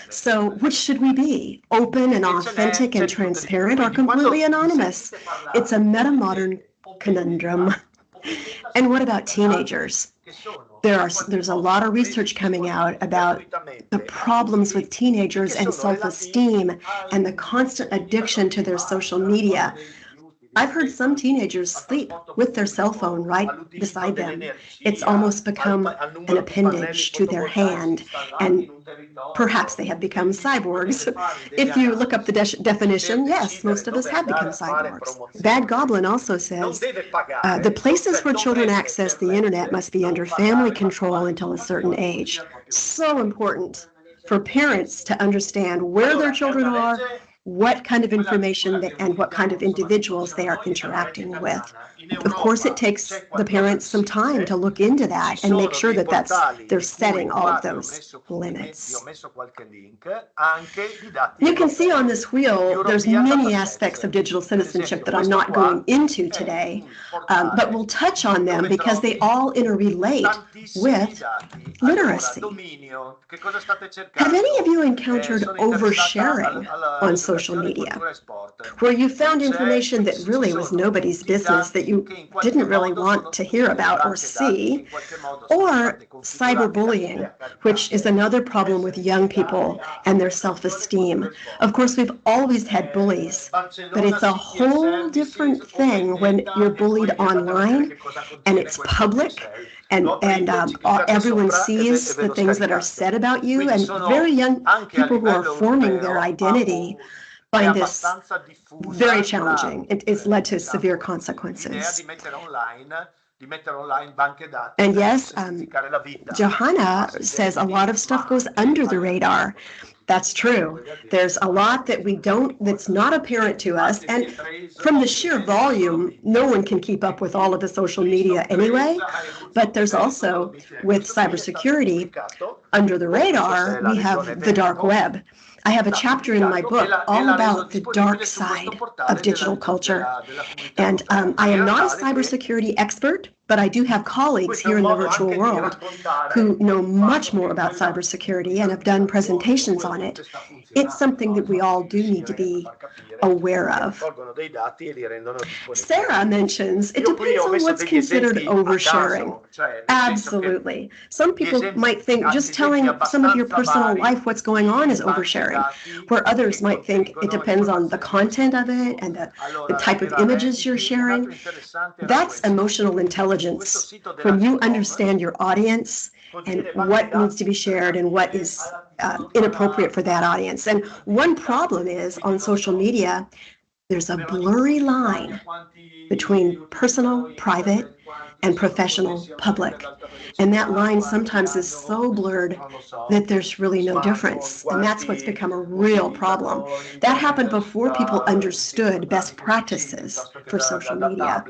So which should we be? Open and authentic and transparent, or completely anonymous? It's a meta-modern conundrum. And what about teenagers? There's a lot of research coming out about the problems with teenagers and self-esteem and the constant addiction to their social media. I've heard some teenagers sleep with their cell phone right beside them. It's almost become an appendage to their hand, and perhaps they have become cyborgs. If you look up the definition, yes, most of us have become cyborgs. Bad Goblin also says the places where children access the internet must be under family control until a certain age. So important for parents to understand where their children are, what kind of information and what kind of individuals they are interacting with. Of course, it takes the parents some time to look into that and make sure that they're setting all of those limits. You can see on this wheel, there's many aspects of digital citizenship that I'm not going into today, but we'll touch on them because they all interrelate with literacy. Have any of you encountered oversharing on social media, where you found information that really was nobody's business, that you didn't really want to hear about or see, or cyberbullying, which is another problem with young people and their self-esteem. Of course, we've always had bullies, but it's a whole different thing when you're bullied online and it's public and everyone sees the things that are said about you, and very young people who are forming their identity find this very challenging. It's led to severe consequences. And yes, Johanna says a lot of stuff goes under the radar. That's true. There's a lot that that's not apparent to us. And from the sheer volume, no one can keep up with all of the social media anyway. But there's also, with cybersecurity, under the radar, we have the dark web. I have a chapter in my book all about the dark side of digital culture. And I am not a cybersecurity expert, but I do have colleagues here in the virtual world who know much more about cybersecurity and have done presentations on it. It's something that we all do need to be aware of. Sarah mentions it depends on what's considered oversharing. Absolutely. Some people might think just telling some of your personal life what's going on is oversharing, where others might think it depends on the content of it and the type of images you're sharing. That's emotional intelligence intelligence when you understand your audience and what needs to be shared and what is inappropriate for that audience. And one problem is on social media, there's a blurry line between personal, private, and professional, public. And that line sometimes is so blurred that there's really no difference. And that's what's become a real problem. That happened before people understood best practices for social media.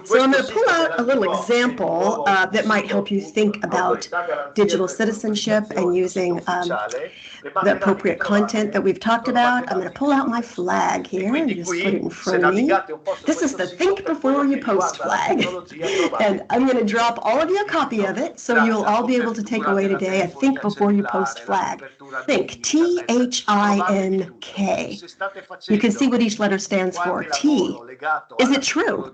So I'm going to pull out a little example that might help you think about digital citizenship and using the appropriate content that we've talked about. I'm going to pull out my flag here and just put it in front of me. This is the Think Before You Post flag. And I'm going to drop all of you a copy of it, so you'll all be able to take away today a Think Before You Post flag. Think, T-H-I-N-K. You can see what each letter stands for. T, is it true?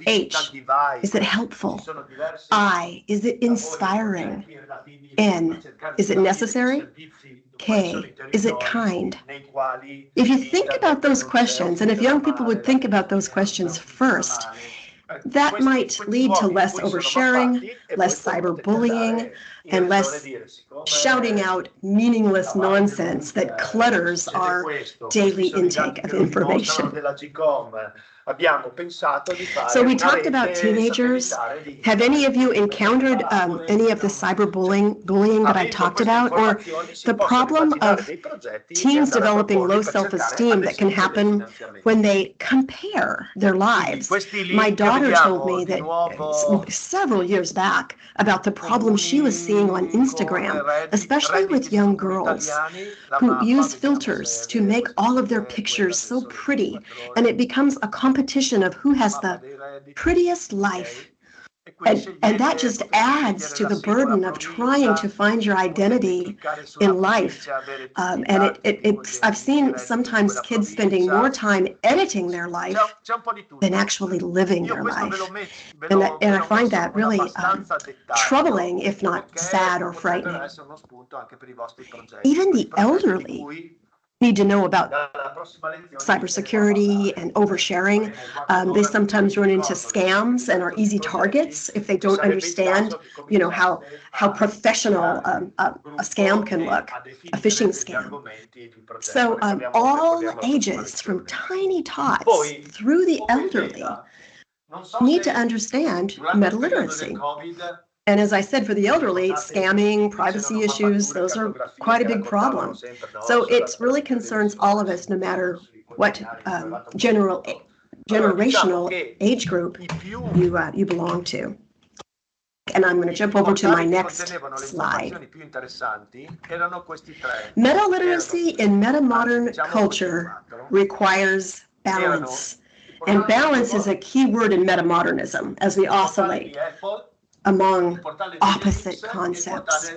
H, is it helpful? I, is it inspiring? N, is it necessary? K, is it kind? If you think about those questions, and if young people would think about those questions first, that might lead to less oversharing, less cyberbullying, and less shouting out meaningless nonsense that clutters our daily intake of information. So we talked about teenagers. Have any of you encountered any of the cyberbullying that I talked about, or the problem of teens developing low self-esteem that can happen when they compare their lives? My daughter told me that several years back about the problem she was seeing on Instagram, especially with young girls who use filters to make all of their pictures so pretty, and it becomes a competition of who has the prettiest life. And that just adds to the burden of trying to find your identity in life. And I've seen sometimes kids spending more time editing their life than actually living their life. And I find that really troubling, if not sad or frightening. Even the elderly need to know about cybersecurity and oversharing. They sometimes run into scams and are easy targets if they don't understand, how professional a scam can look, a phishing scam. So all ages, from tiny tots through the elderly, need to understand meta literacy. And as I said, for the elderly, scamming, privacy issues, those are quite a big problem. So it really concerns all of us, no matter what generational age group you belong to. And I'm going to jump over to my next slide. Meta literacy in meta-modern culture requires balance. And balance is a key word in meta-modernism as we oscillate among opposite concepts.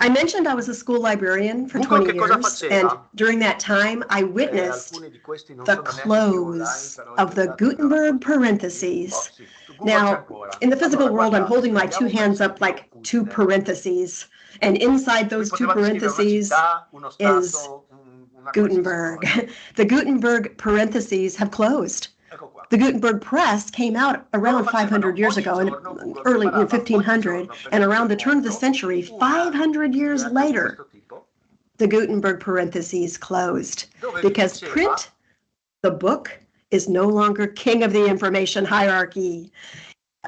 I mentioned I was a school librarian for 20 years, and during that time, I witnessed the close of the Gutenberg parentheses. Now, in the physical world, I'm holding my two hands up like two parentheses, and inside those two parentheses is Gutenberg. The Gutenberg parentheses have closed. The Gutenberg press came out around 500 years ago, in early 1500, and around the turn of the century, 500 years later, the Gutenberg parentheses closed because print, the book, is no longer king of the information hierarchy.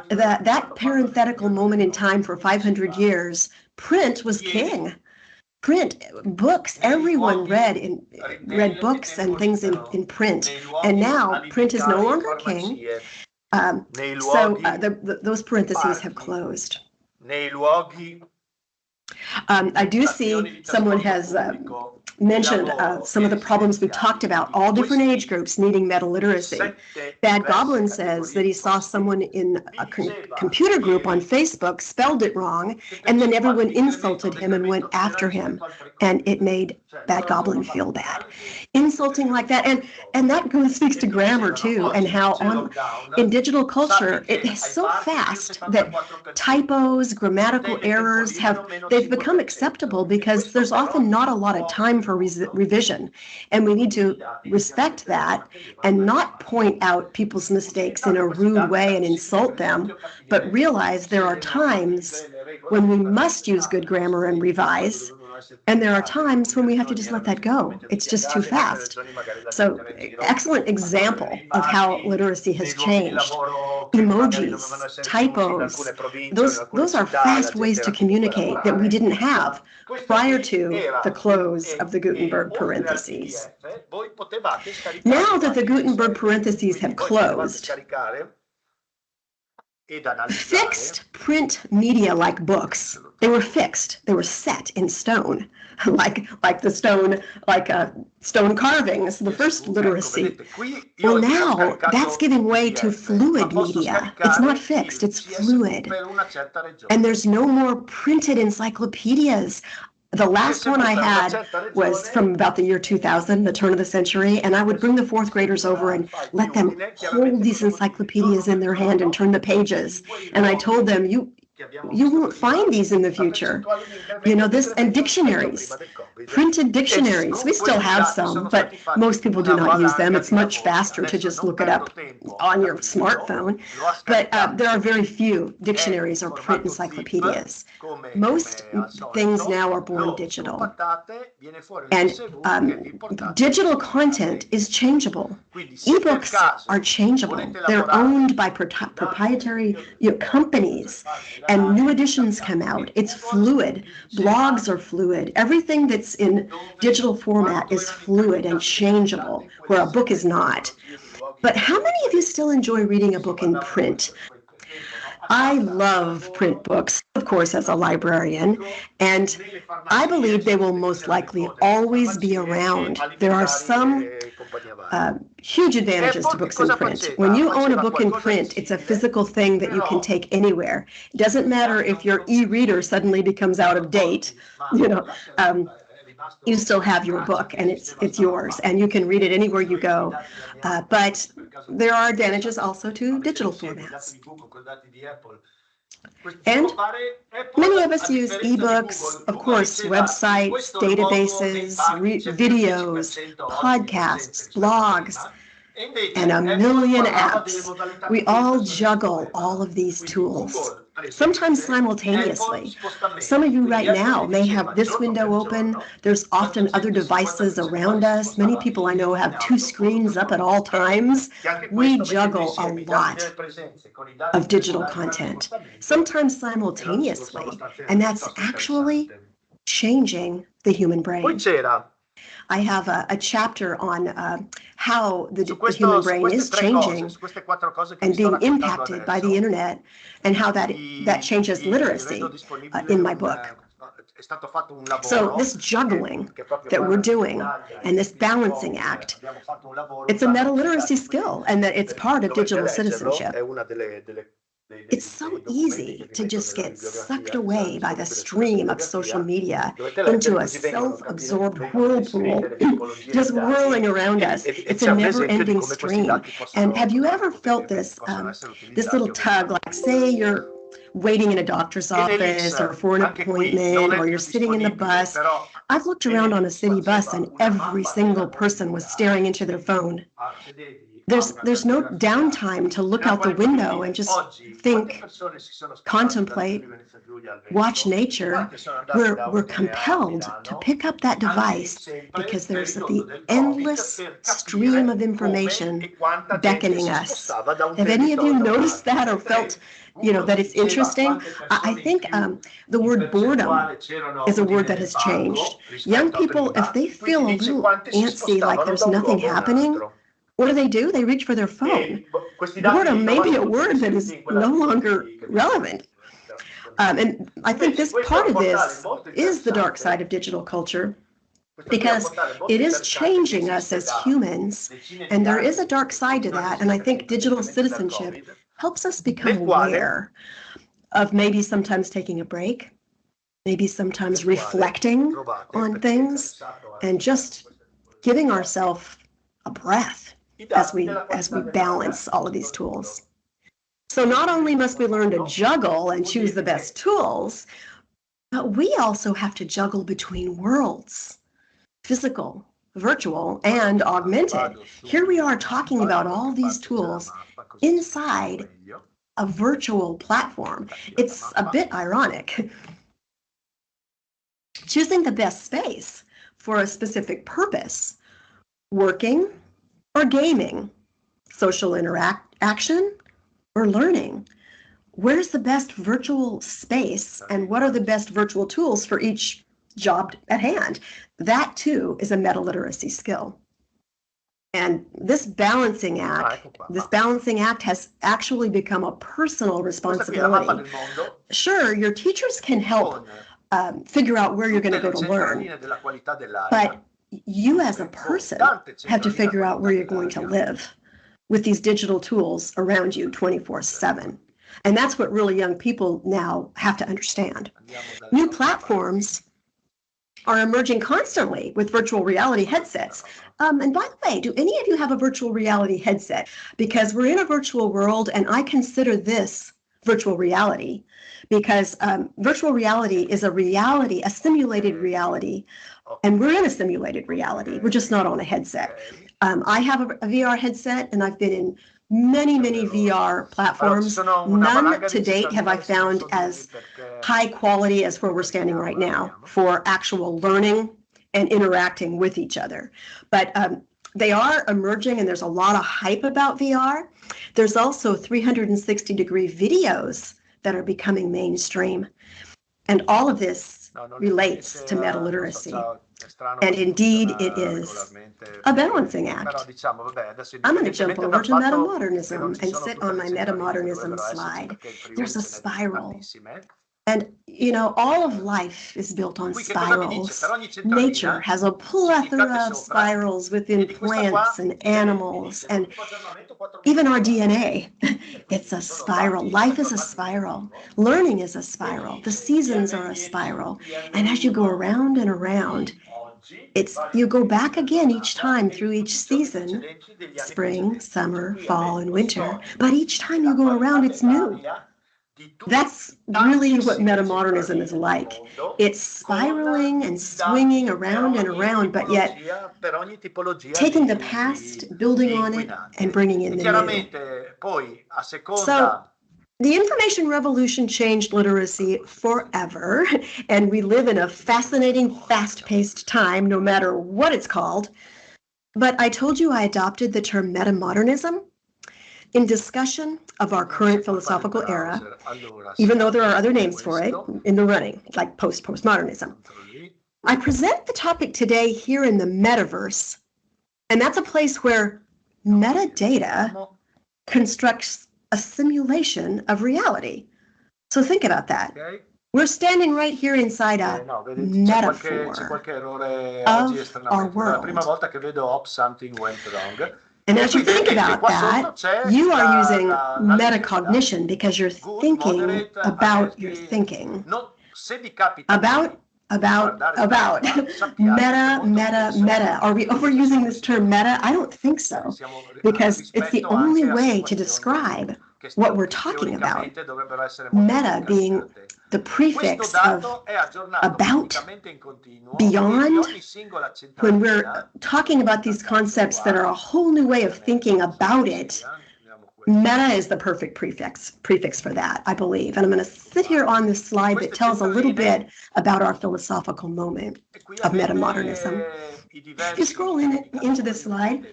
That parenthetical moment in time for 500 years, print was king. Print, books, everyone read books and things in print, and now print is no longer king, those parentheses have closed. I do see someone has mentioned some of the problems we talked about, all different age groups needing meta literacy. Bad Goblin says that he saw someone in a computer group on Facebook spelled it wrong, and then everyone insulted him and went after him, and it made Bad Goblin feel bad. Insulting like that, and that speaks to grammar too, and how in digital culture it is so fast that typos, grammatical errors they've become acceptable because there's often not a lot of time for revision. And we need to respect that and not point out people's mistakes in a rude way and insult them, but realize there are times when we must use good grammar and revise, and there are times when we have to just let that go. It's just too fast. So, excellent example of how literacy has changed. Emojis, typos, those are fast ways to communicate that we didn't have prior to the close of the Gutenberg parentheses. Now that the Gutenberg parentheses have closed, fixed print media like books, they were fixed, they were set in stone, like the stone, like stone carvings, the first literacy. Well, now that's giving way to fluid media. It's not fixed, it's fluid. And there's no more printed encyclopedias. The last one I had was from about the year 2000, the turn of the century, and I would bring the fourth graders over and let them hold these encyclopedias in their hand and turn the pages. And I told them, you won't find these in the future. You know, this, and dictionaries, printed dictionaries. We still have some, but most people do not use them. It's much faster to just look it up on your smartphone. But there are very few dictionaries or print encyclopedias. Most things now are born digital. And digital content is changeable. Ebooks are changeable. They're owned by proprietary companies. And new editions come out. It's fluid. Blogs are fluid. Everything that's in digital format is fluid and changeable, where a book is not. But how many of you still enjoy reading a book in print? I love print books, of course, as a librarian, and I believe they will most likely always be around. There are some huge advantages to books in print. When you own a book in print, it's a physical thing that you can take anywhere. It doesn't matter if your e-reader suddenly becomes out of date, you still have your book and it's yours and you can read it anywhere you go. But there are advantages also to digital formats. And many of us use ebooks, of course, websites, databases, videos, podcasts, blogs, and a million apps. We all juggle all of these tools, sometimes simultaneously. Some of you right now may have this window open. There's often other devices around us. Many people I know have two screens up at all times. We juggle a lot of digital content, sometimes simultaneously, and that's actually changing the human brain. I have a chapter on how the human brain is changing and being impacted by the internet and how that changes literacy in my book. So this juggling that we're doing and this balancing act, it's a meta-literacy skill and that it's part of digital citizenship. It's so easy to just get sucked away by the stream of social media into a self-absorbed whirlpool, just whirling around us. It's a never-ending stream. And have you ever felt this little tug, like say you're waiting in a doctor's office or for an appointment, or you're sitting in the bus. I've looked around on a city bus and every single person was staring into their phone. There's no downtime to look out the window and just think, contemplate, watch nature. We're compelled to pick up that device because there's the endless stream of information beckoning us. Have any of you noticed that or felt, that it's interesting? I think the word boredom is a word that has changed. Young people, if they feel a little antsy, like there's nothing happening, what do? They reach for their phone. Boredom may be a word that is no longer relevant. And I think this part of this is the dark side of digital culture, because it is changing us as humans, and there is a dark side to that. And I think digital citizenship helps us become aware of maybe sometimes taking a break, maybe sometimes reflecting on things, and just giving ourselves a breath as we balance all of these tools. So not only must we learn to juggle and choose the best tools, But we also have to juggle between worlds, physical, virtual, and augmented. Here we are talking about all these tools inside a virtual platform. It's a bit ironic. Choosing the best space for a specific purpose, working or gaming, social interaction or learning. Where's the best virtual space and what are the best virtual tools for each job at hand? That too is a meta literacy skill. And this balancing act has actually become a personal responsibility. Sure, your teachers can help figure out where you're going to go to learn, but you as a person have to figure out where you're going to live with these digital tools around you 24/7. And that's what really young people now have to understand. New platforms are emerging constantly with virtual reality headsets. And by the way, do any of you have a virtual reality headset? Because we're in a virtual world, and I consider this virtual reality because virtual reality is a reality, a simulated reality, and we're in a simulated reality. We're just not on a headset. I have a VR headset, and I've been in many VR platforms. None to date have I found as high quality as where we're standing right now for actual learning and interacting with each other. But they are emerging, and there's a lot of hype about VR. There's also 360-degree videos that are becoming mainstream. And all of this relates to meta literacy. And indeed, it is a balancing act. I'm going to jump over to metamodernism and sit on my metamodernism slide. There's a spiral. And, you know, all of life is built on spirals. Nature has a plethora of spirals within plants and animals, and even our DNA. It's a spiral. Life is a spiral. Learning is a spiral. The seasons are a spiral. And as you go around and around, you go back again each time through each season, spring, summer, fall, and winter. But each time you go around, it's new. That's really what metamodernism is like. It's spiraling and swinging around and around, but yet taking the past, building on it, and bringing in the new. So the information revolution changed literacy forever, and we live in a fascinating, fast-paced time, no matter what it's called. But I told you I adopted the term metamodernism in discussion of our current philosophical era, even though there are other names for it in the running, like postmodernism. I present the topic today here in the metaverse, and that's a place where metadata constructs a simulation of reality. So think about that. We're standing right here inside a metaphor of our world. And as you think about that, you are using metacognition because you're thinking about your thinking. About. Meta. Are we overusing this term meta? I don't think so, because it's the only way to describe what we're talking about. Meta being the prefix of about, beyond. When we're talking about these concepts that are a whole new way of thinking about it, meta is the perfect prefix for that, I believe. And I'm going to sit here on this slide that tells a little bit about our philosophical moment of metamodernism. If you scroll into this slide,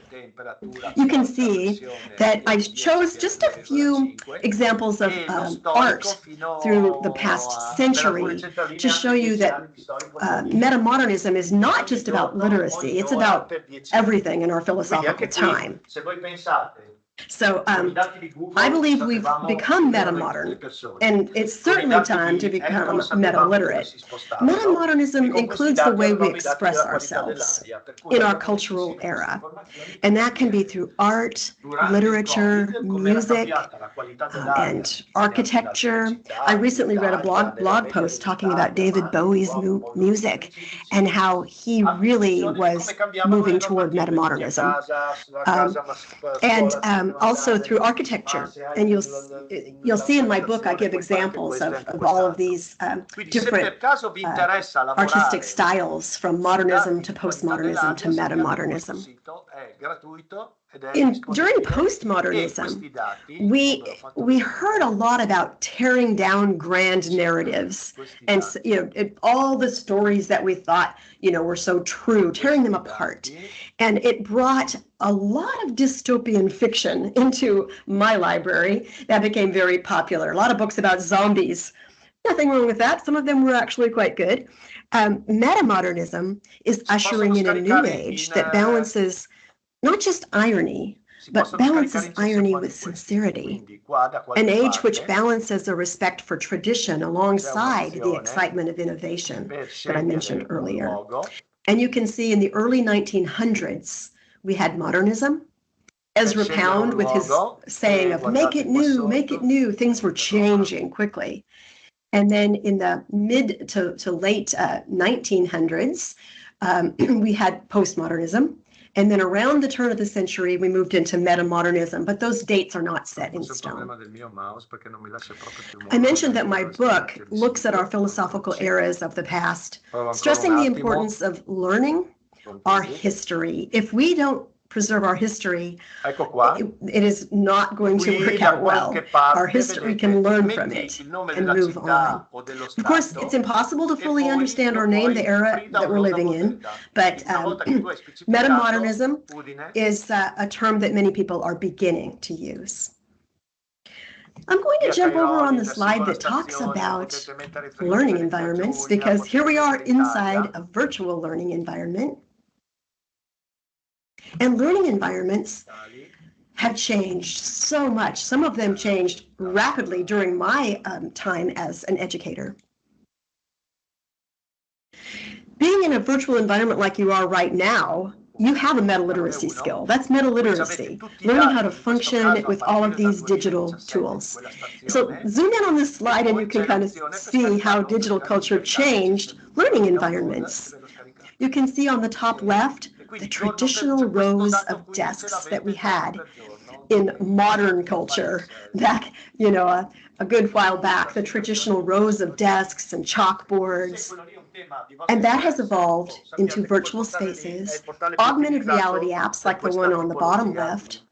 you can see that I chose just a few examples of art through the past century to show you that metamodernism is not just about literacy, it's about everything in our philosophical time. So I believe we've become meta-modern, and it's certainly time to become meta-literate. Meta-modernism includes the way we express ourselves in our cultural era, and that can be through art, literature, music, and architecture. I recently read a blog post talking about David Bowie's music and how he really was moving toward meta-modernism. And also through architecture. And you'll see in my book, I give examples of all of these different artistic styles, from modernism to postmodernism to metamodernism. During postmodernism, we heard a lot about tearing down grand narratives, and all the stories that we thought were so true, tearing them apart. And it brought a lot of dystopian fiction into my library that became very popular. A lot of books about zombies. Nothing wrong with that. Some of them were actually quite good. Metamodernism is ushering in a new age that balances not just irony, but balances irony with sincerity. An age which balances a respect for tradition alongside the excitement of innovation that I mentioned earlier. And you can see in the early 1900s, we had modernism. Ezra Pound with his saying of make it new, things were changing quickly. And then in the mid to late 1900s, we had postmodernism. And then around the turn of the century, we moved into metamodernism, but those dates are not set in stone. I mentioned that my book looks at our philosophical eras of the past, stressing the importance of learning our history. If we don't preserve our history, it is not going to work out well. Our history can learn from it and move on. Of course, it's impossible to fully understand or name the era that we're living in, but metamodernism is a term that many people are beginning to use. I'm going to jump over on the slide that talks about learning environments, because here we are inside a virtual learning environment. And learning environments have changed so much. Some of them changed rapidly during my time as an educator. Being in a virtual environment like you are right now, you have a meta-literacy skill. That's meta-literacy, learning how to function with all of these digital tools. So zoom in on this slide and you can kind of see how digital culture changed learning environments. You can see on the top left the traditional rows of desks that we had in modern culture back, a good while back, the traditional rows of desks and chalkboards. And that has evolved into virtual spaces, augmented reality apps like the one on the bottom left,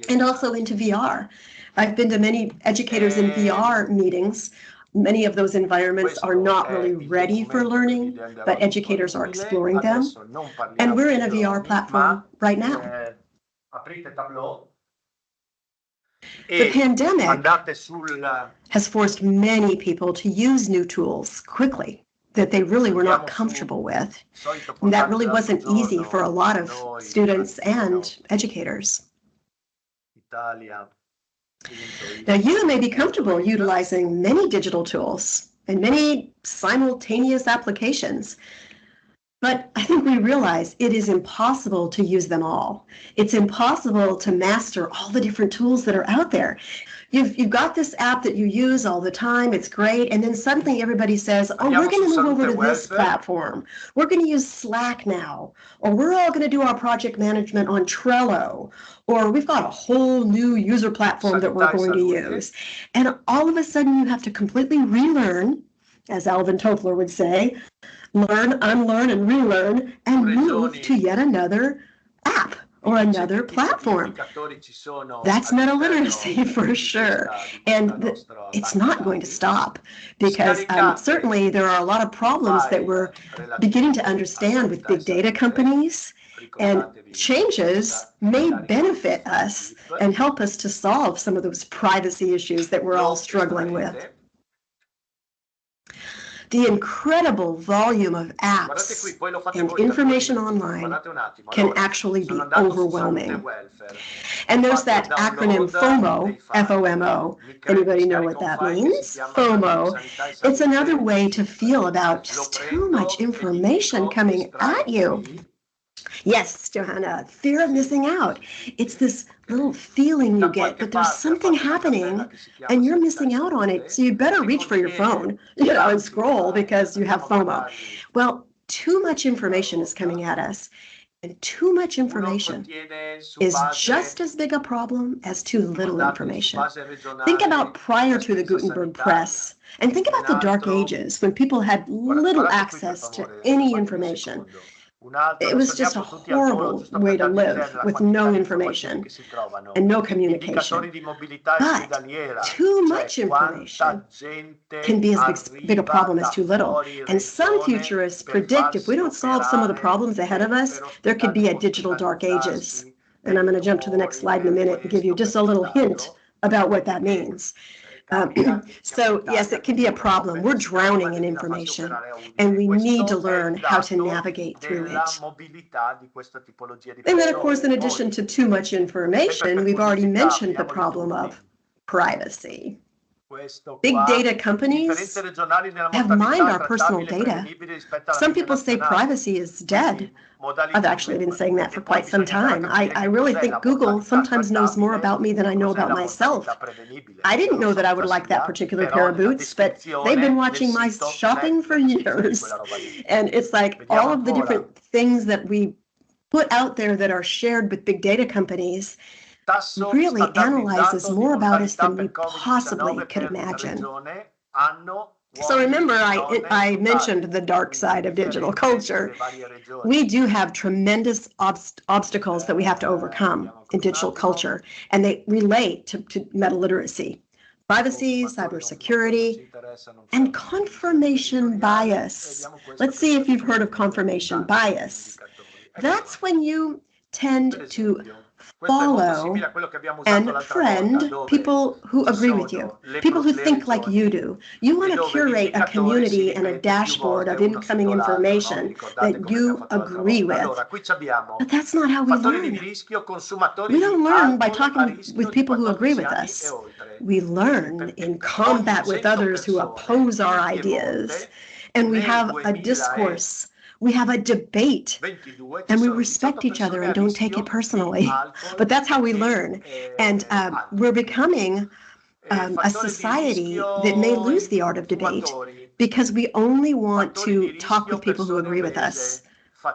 and also into VR. I've been to many educators in VR meetings. Many of those environments are not really ready for learning, but educators are exploring them. And we're in a VR platform right now. The pandemic has forced many people to use new tools quickly that they really were not comfortable with. And that really wasn't easy for a lot of students and educators. Now, you may be comfortable utilizing many digital tools and many simultaneous applications, but I think we realize it is impossible to use them all. It's impossible to master all the different tools that are out there. You've got this app that you use all the time, it's great, and then suddenly everybody says, oh, we're going to move over to this platform. We're going to use Slack now, or we're all going to do our project management on Trello, or we've got a whole new user platform that we're going to use. And all of a sudden you have to completely relearn, as Alvin Toffler would say, learn, unlearn, and relearn, and move to yet another app or another platform. That's meta-literacy for sure. And it's not going to stop, because certainly there are a lot of problems that we're beginning to understand with big data companies, and changes may benefit us and help us to solve some of those privacy issues that we're all struggling with. The incredible volume of apps and information online can actually be overwhelming. And there's that acronym FOMO, F-O-M-O. Anybody know what that means? FOMO. It's another way to feel about just too much information coming at you. Yes, Johanna, fear of missing out. It's this little feeling you get that there's something happening and you're missing out on it. So you better reach for your phone, and scroll because you have FOMO. Well, too much information is coming at us. And too much information is just as big a problem as too little information. Think about prior to the Gutenberg press, and think about the Dark Ages when people had little access to any information. It was just a horrible way to live with no information and no communication. But too much information can be as big a problem as too little. And some futurists predict if we don't solve some of the problems ahead of us, there could be a digital dark ages. And I'm going to jump to the next slide in a minute and give you just a little hint about what that means. So yes, it can be a problem. We're drowning in information, and we need to learn how to navigate through it. And then, of course, in addition to too much information, we've already mentioned the problem of privacy. Big data companies have mined our personal data. Some people say privacy is dead. I've actually been saying that for quite some time. I really think Google sometimes knows more about me than I know about myself. I didn't know that I would like that particular pair of boots, but they've been watching my shopping for years. And it's like all of the different things that we put out there that are shared with big data companies really analyzes more about us than we possibly could imagine. So remember, I mentioned the dark side of digital culture. We do have tremendous obstacles that we have to overcome in digital culture, and they relate to meta literacy, privacy, cybersecurity, and confirmation bias. Let's see if you've heard of confirmation bias. That's when you tend to follow and friend people who agree with you, people who think like you do. You want to curate a community and a dashboard of incoming information that you agree with. But that's not how we learn. We don't learn by talking with people who agree with us. We learn in combat with others who oppose our ideas. And we have a discourse. We have a debate, and we respect each other and don't take it personally. But that's how we learn. And we're becoming a society that may lose the art of debate because we only want to talk with people who agree with us.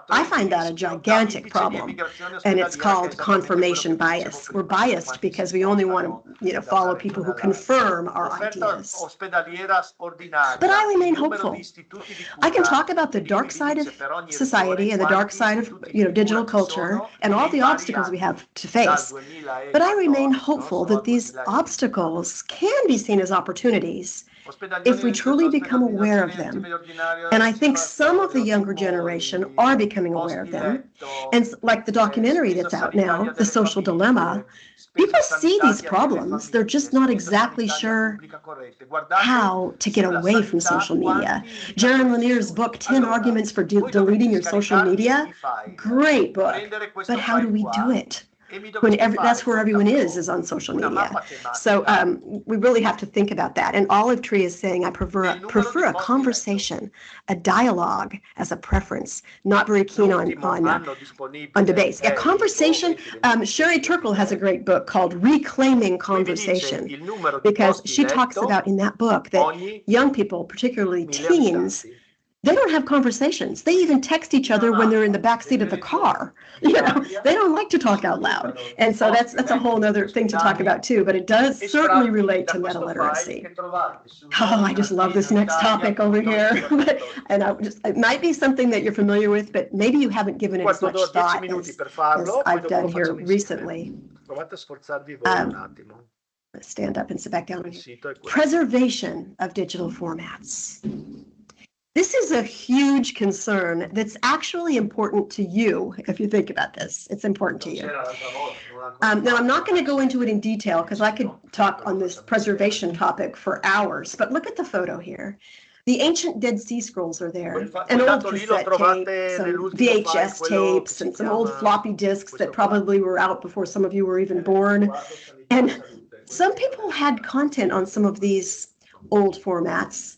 I find that a gigantic problem, and it's called confirmation bias. We're biased because we only want to, follow people who confirm our ideas. But I remain hopeful. I can talk about the dark side of society and the dark side of, digital culture and all the obstacles we have to face. But I remain hopeful that these obstacles can be seen as opportunities if we truly become aware of them. And I think some of the younger generation are becoming aware of them. And like the documentary that's out now, The Social Dilemma, people see these problems. They're just not exactly sure how to get away from social media. Jaron Lanier's book, 10 Arguments for Deleting Your Social Media, great book. But how do we do it? That's where everyone is on social media. So we really have to think about that. And Olive Tree is saying, I prefer a conversation, a dialogue as a preference, not very keen on debates. A conversation, Sherry Turkle has a great book called Reclaiming Conversation, because she talks about in that book that young people, particularly teens, they don't have conversations. They even text each other when they're in the backseat of the car. They don't like to talk out loud. And so that's a whole other thing to talk about too, but it does certainly relate to meta literacy. Oh, I just love this next topic over here. And it might be something that you're familiar with, but maybe you haven't given it as much thought as I've done here recently. Stand up and sit back down. Preservation of digital formats. This is a huge concern that's actually important to you, if you think about this. It's important to you. Now, I'm not going to go into it in detail because I could talk on this preservation topic for hours, but look at the photo here. The ancient Dead Sea Scrolls are there, an old cassette tape, some VHS tapes, and some old floppy disks that probably were out before some of you were even born. And some people had content on some of these old formats,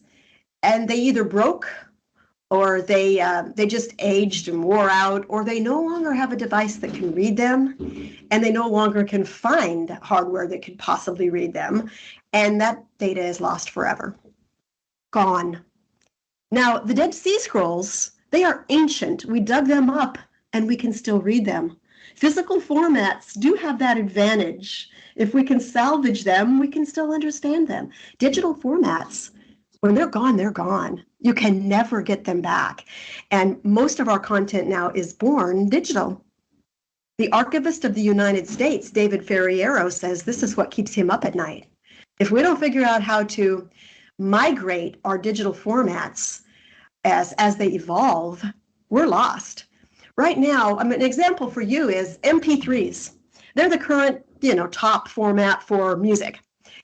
and they either broke or they just aged and wore out, or they no longer have a device that can read them, and they no longer can find hardware that could possibly read them, and that data is lost forever. Gone. Now, the Dead Sea Scrolls, they are ancient. We dug them up and we can still read them. Physical formats do have that advantage. If we can salvage them, we can still understand them. Digital formats, when they're gone, they're gone. You can never get them back. And most of our content now is born digital. The Archivist of the United States, David Ferriero, says this is what keeps him up at night. If we don't figure out how to migrate our digital formats as they evolve, we're lost. Right now, an example for you is MP3s. They're the current, top format for music.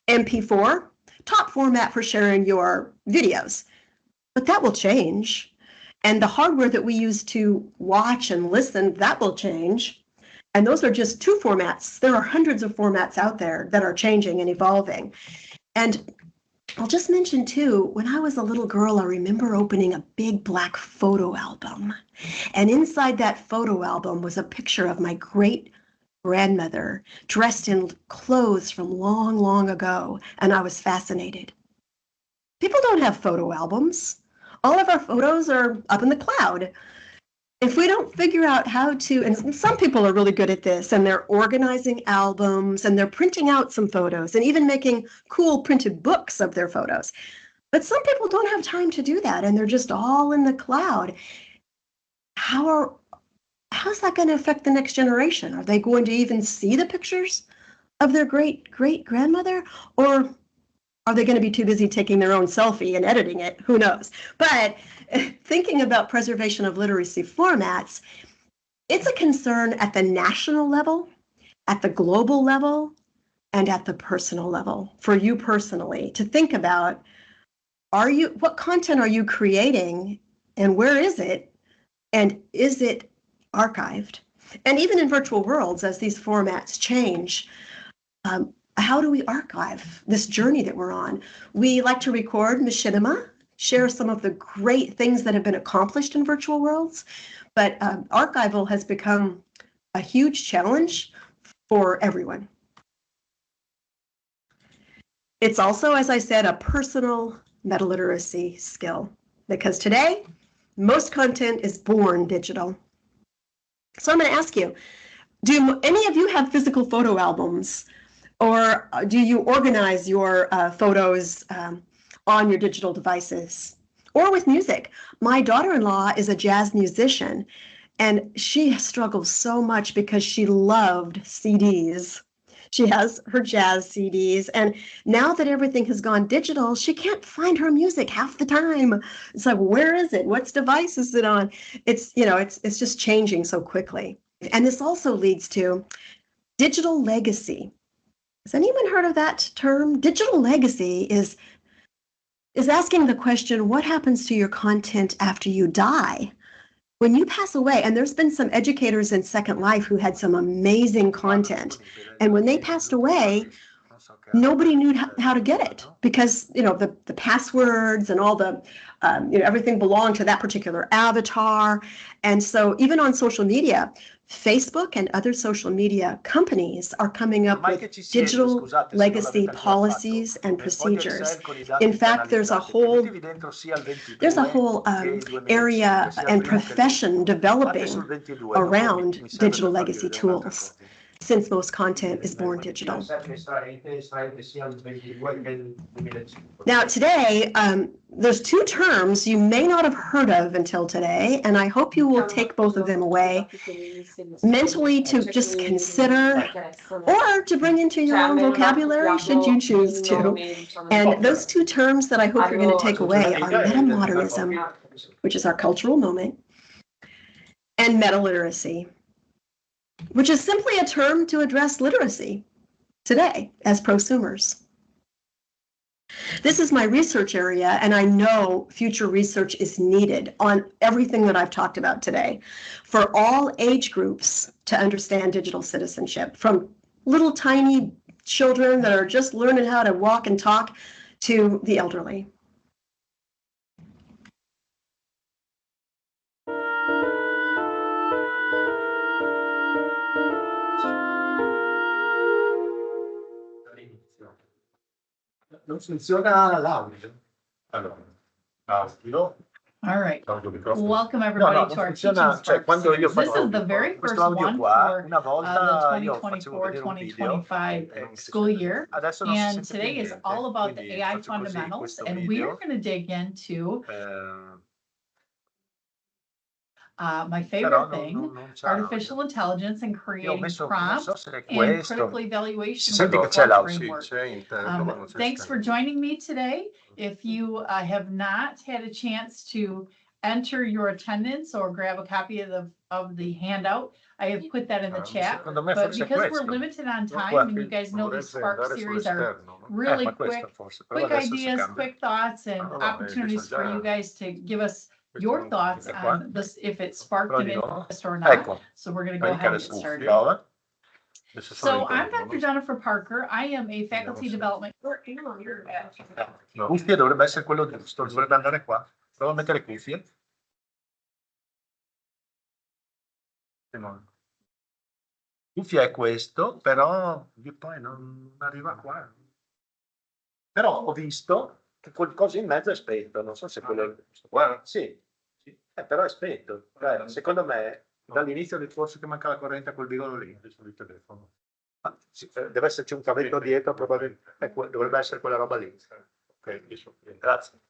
MP4, top format for sharing your videos. But that will change. And the hardware that we use to watch and listen, that will change. And those are just two formats. There are hundreds of formats out there that are changing and evolving. And I'll just mention too, when I was a little girl, I remember opening a big black photo album. And inside that photo album was a picture of my great grandmother dressed in clothes from long, long ago. And I was fascinated. People don't have photo albums. All of our photos are up in the cloud. If we don't figure out how to, and some people are really good at this, and they're organizing albums, and they're printing out some photos, and even making cool printed books of their photos. But some people don't have time to do that, and they're just all in the cloud. How's that going to affect the next generation? Are they going to even see the pictures of their great-great-grandmother? Or are they going to be too busy taking their own selfie and editing it? Who knows? But thinking about preservation of literacy formats, it's a concern at the national level, at the global level, and at the personal level for you personally to think about, what content are you creating and where is it? And is it archived? And even in virtual worlds, as these formats change, how do we archive this journey that we're on? We like to record machinima, share some of the great things that have been accomplished in virtual worlds, but archival has become a huge challenge for everyone. It's also, as I said, a personal metaliteracy skill, because today, most content is born digital. So I'm going to ask you, do any of you have physical photo albums? Or do you organize your photos on your digital devices? Or with music? My daughter-in-law is a jazz musician, and she struggles so much because she loved CDs. She has her jazz CDs, and now that everything has gone digital, she can't find her music half the time. It's like, where is it? What device is it on? It's just changing so quickly. And this also leads to digital legacy. Has anyone heard of that term? Digital legacy is asking the question, what happens to your content after you die? When you pass away, and there's been some educators in Second Life who had some amazing content, and when they passed away, nobody knew how to get it because, the passwords and all the, everything belonged to that particular avatar. And so even on social media, Facebook and other social media companies are coming up with digital legacy policies and procedures. In fact, there's a whole area and profession developing around digital legacy tools, since most content is born digital. Now today, there's two terms you may not have heard of until today, and I hope you will take both of them away mentally to just consider or to bring into your own vocabulary should you choose to. And those two terms that I hope you're going to take away are metamodernism, which is our cultural moment, and metaliteracy, which is simply a term to address literacy today as prosumers. This is my research area, and I know future research is needed on everything that I've talked about today for all age groups to understand digital citizenship, from little tiny children that are just learning how to walk and talk to the elderly. Non funziona l'audio. Allora, audio. All right. Welcome No, everybody non to our funziona, Teaching cioè Spark quando io series. This faccio is the very questo first audio one qua, for una the volta io facevo vedere un video 2024-2025 school year. adesso non si And sente più today is niente, all about the quindi AI faccio così fundamentals, questo and we are video. going to dig into my Però favorite thing, non c'è artificial l'audio. intelligence and Io ho creating messo, non so prompts se è and questo. critical evaluation Senti with che the c'è SWOT l'audio? framework. C'è interno, ma non c'è Thanks for esterno. joining me today. If you have not had a chance to enter your attendance or grab a copy of the handout, I have put that in the chat. Secondo me But forse è because we're questo. limited on No, time, qua. and you guys know these Spark Dovrebbe andare series are sull'esterno, no? really Ma questo quick, forse, però quick adesso si ideas, cambia. quick thoughts, and No, opportunities questo for già- you guys to give us questo your non- thoughts Questa qua. on this, if it sparked Però an di nuovo. interest or not. Ecco, So we're gonna go carica ahead le and get cuffie. started. Prova. Adesso sono So I'm interno, Dr. no? Jennifer Parker. I am a faculty se- development. No. Cuffie dovrebbe essere quello giusto, dovrebbe andare qua. Prova a mettere cuffie. No. Cuffia è questo, però poi non arriva qua. Però ho visto che qualcosa in mezzo è spento, non so se quello è giusto. Guarda, sì, però è spento. Cioè, secondo me, dall'inizio del corso che manca la corrente a quel bigolo lì, adesso il telefono. Deve esserci un cavetto dietro, probabilmente. Dovrebbe essere quella roba lì. Ok, grazie.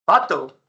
Fatto?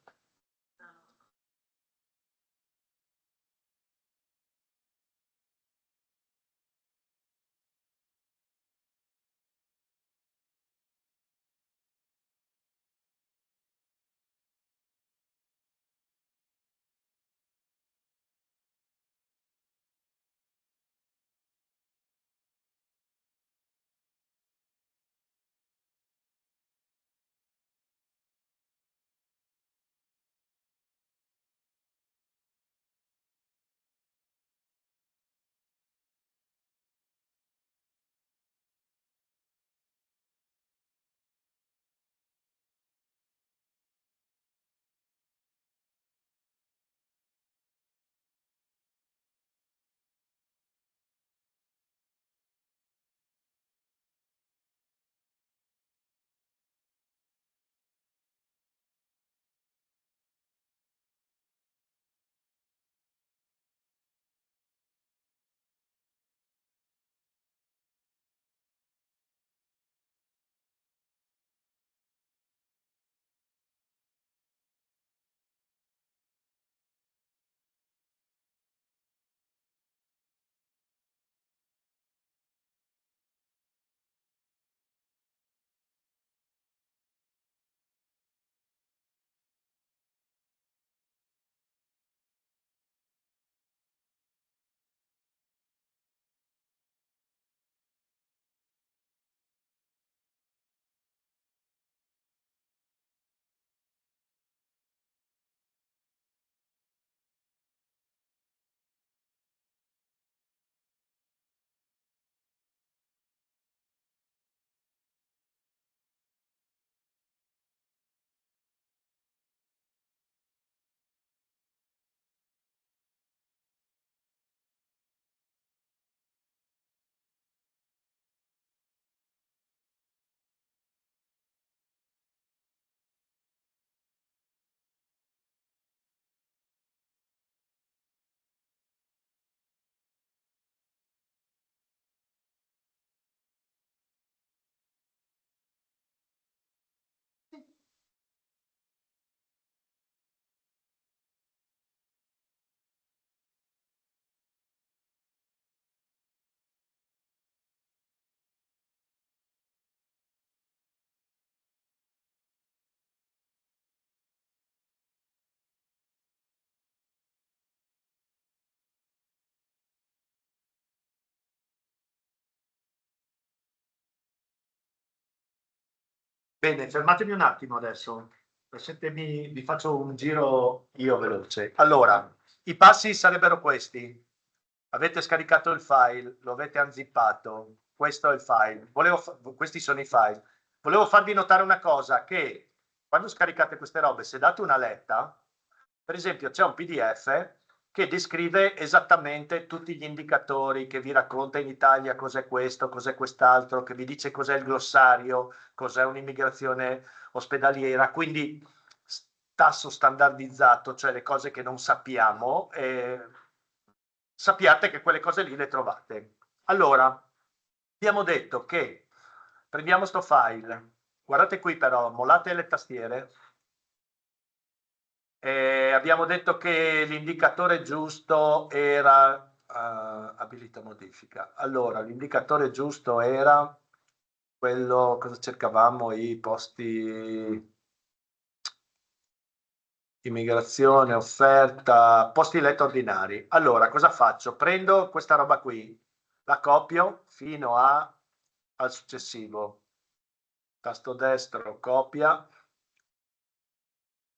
Bene, fermatevi un attimo adesso. Vi faccio un giro io veloce. Allora, i passi sarebbero questi. Avete scaricato il file, lo avete unzippato. Questo è il file. Questi sono i file. Volevo farvi notare una cosa, che quando scaricate queste robe, se date una letta, per esempio c'è un PDF che descrive esattamente tutti gli indicatori, che vi racconta in Italia cos'è questo, cos'è quest'altro, che vi dice cos'è il glossario, cos'è un'immigrazione ospedaliera, quindi tasso standardizzato, cioè le cose che non sappiamo, sappiate che quelle cose lì le trovate. Allora, abbiamo detto che prendiamo sto file, guardate qui però, mollate le tastiere. Abbiamo detto che l'indicatore giusto era abilita modifica. Allora, l'indicatore giusto era quello, cosa cercavamo? I posti, immigrazione, offerta, posti letto ordinari. Allora, cosa faccio? Prendo questa roba qui, la copio fino al successivo. Tasto destro, copia.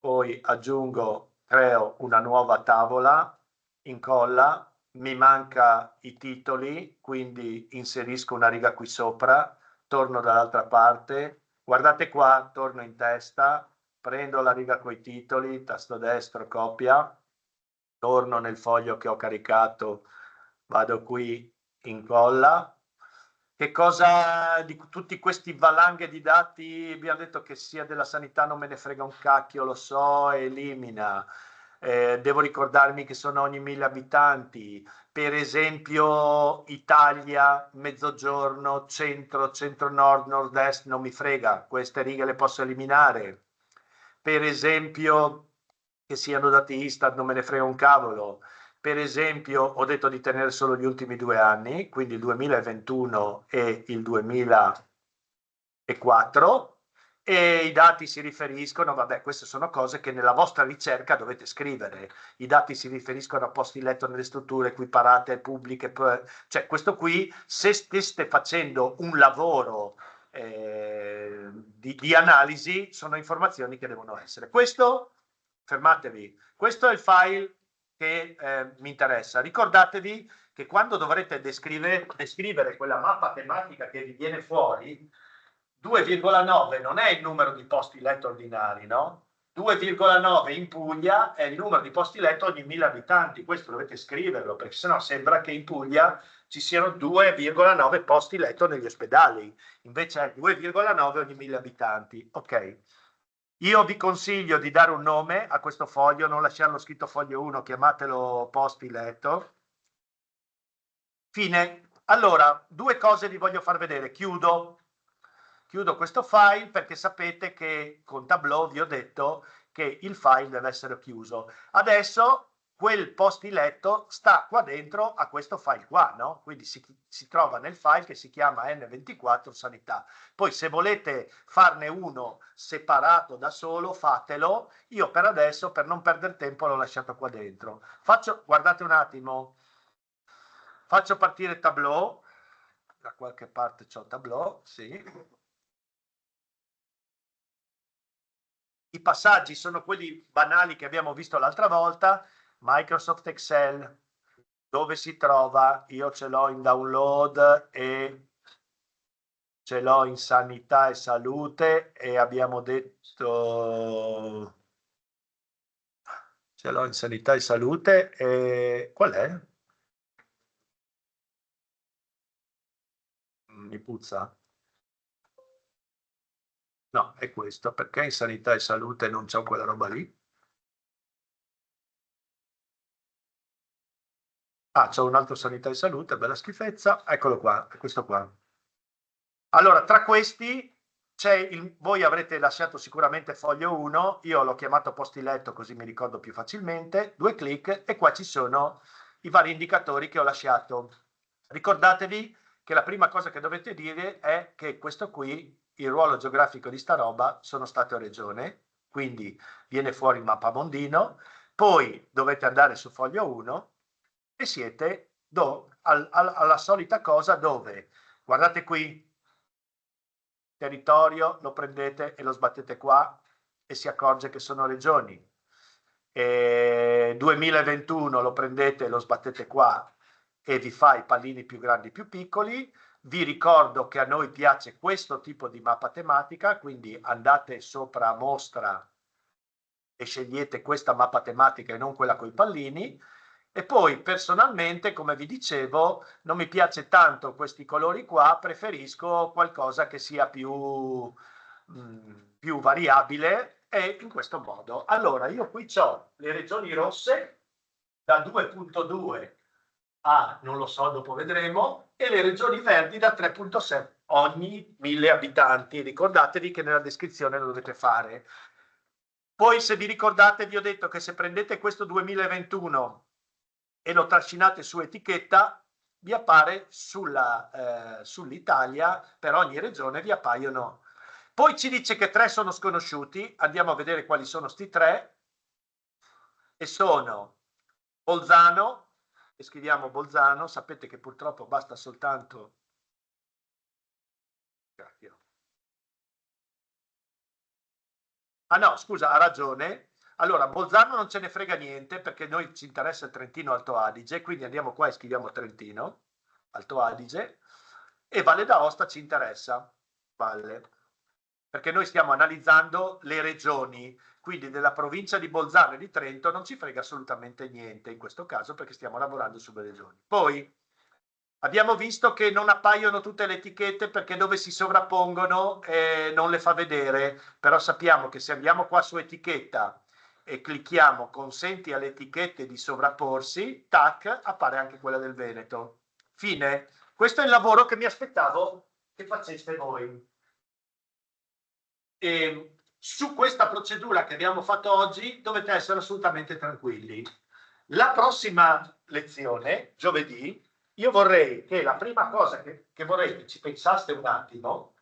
Poi aggiungo, creo una nuova tavola, incolla, mi manca i titoli, quindi inserisco una riga qui sopra, torno dall'altra parte, guardate qua, torno in testa, prendo la riga con i titoli, tasto destro, copia, torno nel foglio che ho caricato, vado qui, incolla. Che cosa di tutti questi valanghe di dati abbiamo detto che sia della sanità non me ne frega un cacchio, lo so, elimina. Devo ricordarmi che sono ogni 1000 abitanti, per esempio Italia, mezzogiorno, centro, centro-nord, nord-est, non mi frega, queste righe le posso eliminare. Per esempio che siano dati Istat, non me ne frega un cavolo. Per esempio, ho detto di tenere solo gli ultimi 2 anni, quindi il 2021 e il 2004, e i dati si riferiscono, vabbè, queste sono cose che nella vostra ricerca dovete scrivere. I dati si riferiscono a posti letto nelle strutture equiparate pubbliche, cioè questo qui, se steste facendo un lavoro di analisi, sono informazioni che devono essere. Questo, fermatevi, questo è il file che mi interessa. Ricordatevi che quando dovrete descrivere quella mappa tematica che vi viene fuori, 2,9 non è il numero di posti letto ordinari, no? 2,9 in Puglia è il numero di posti letto ogni 1000 abitanti. Questo dovete scriverlo, perché sennò sembra che in Puglia ci siano 2,9 posti letto negli ospedali. Invece è 2,9 ogni 1000 abitanti. Ok. Io vi consiglio di dare un nome a questo foglio, non lasciarlo scritto foglio 1, chiamatelo posti letto. Fine. Allora, 2 cose vi voglio far vedere. Chiudo questo file perché sapete che con Tableau vi ho detto che il file deve essere chiuso. Adesso quel posti letto sta qua dentro a questo file qua, no? Quindi si trova nel file che si chiama N24 sanità. Poi se volete farne uno separato da solo, fatelo. Io per adesso, per non perdere tempo, l'ho lasciato qua dentro. Guardate un attimo, faccio partire Tableau. Da qualche parte c'ho Tableau, sì. I passaggi sono quelli banali che abbiamo visto l'altra volta. Microsoft Excel, dove si trova? Io ce l'ho in download e ce l'ho in sanità e salute e abbiamo detto ce l'ho in sanità e salute e qual è? Mi puzza? No, è questo, perché in sanità e salute non c'ho quella roba lì? Ah, c'ho un altro sanità e salute, bella schifezza, eccolo qua, è questo qua. Allora, tra questi voi avrete lasciato sicuramente foglio 1, io l'ho chiamato posti letto così mi ricordo più facilmente, 2 clic e qua ci sono i vari indicatori che ho lasciato. Ricordatevi che la prima cosa che dovete dire è che questo qui, il ruolo geografico di sta roba, sono Stato e Regione, quindi viene fuori il mappamondino, poi dovete andare su foglio 1 e siete alla solita cosa dove, guardate qui, territorio, lo prendete e lo sbattete qua e si accorge che sono regioni. 2021 lo prendete e lo sbattete qua e vi fa i pallini più grandi più piccoli. Vi ricordo che a noi piace questo tipo di mappa tematica, quindi andate sopra a mostra e scegliete questa mappa tematica e non quella con i pallini. E poi personalmente, come vi dicevo, non mi piace tanto questi colori qua, preferisco qualcosa che sia più variabile, e in questo modo. Allora, io qui ho le regioni rosse da 2.2 a, non lo so, dopo vedremo, e le regioni verdi da 3.7 ogni 1000 abitanti. Ricordatevi che nella descrizione lo dovete fare. Poi, se vi ricordate, vi ho detto che se prendete questo 2021 e lo trascinate su etichetta, vi appare sull'Italia, per ogni regione vi appaiono. Poi ci dice che 3 sono sconosciuti, andiamo a vedere quali sono sti 3, e sono Bolzano, e scriviamo Bolzano, sapete che purtroppo basta soltanto... Ah no, scusa, ha ragione. Allora, Bolzano non ce ne frega niente, perché noi ci interessa il Trentino Alto Adige, quindi andiamo qua e scriviamo Trentino Alto Adige, e Valle d'Aosta ci interessa, Valle, perché noi stiamo analizzando le regioni, quindi della provincia di Bolzano e di Trento non ci frega assolutamente niente in questo caso, perché stiamo lavorando sulle regioni. Poi abbiamo visto che non appaiono tutte le etichette perché dove si sovrappongono non le fa vedere, però sappiamo che se andiamo qua su etichetta e clicchiamo consenti alle etichette di sovrapporsi, tac, appare anche quella del Veneto. Fine. Questo è il lavoro che mi aspettavo che faceste voi. E su questa procedura che abbiamo fatto oggi dovete essere assolutamente tranquilli. La prossima lezione, giovedì, io vorrei che la prima cosa che vorrei che ci pensaste un attimo,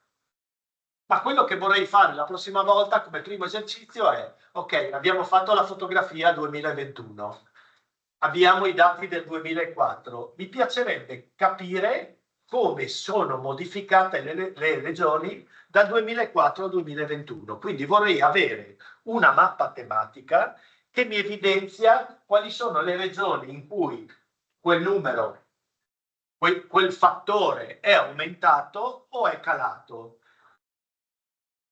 ma quello che vorrei fare la prossima volta come primo esercizio è, ok, abbiamo fatto la fotografia 2021, abbiamo i dati del 2004, mi piacerebbe capire come sono modificate le regioni dal 2004 al 2021. Quindi vorrei avere una mappa tematica che mi evidenzia quali sono le regioni in cui quel numero, quel fattore è aumentato o è calato.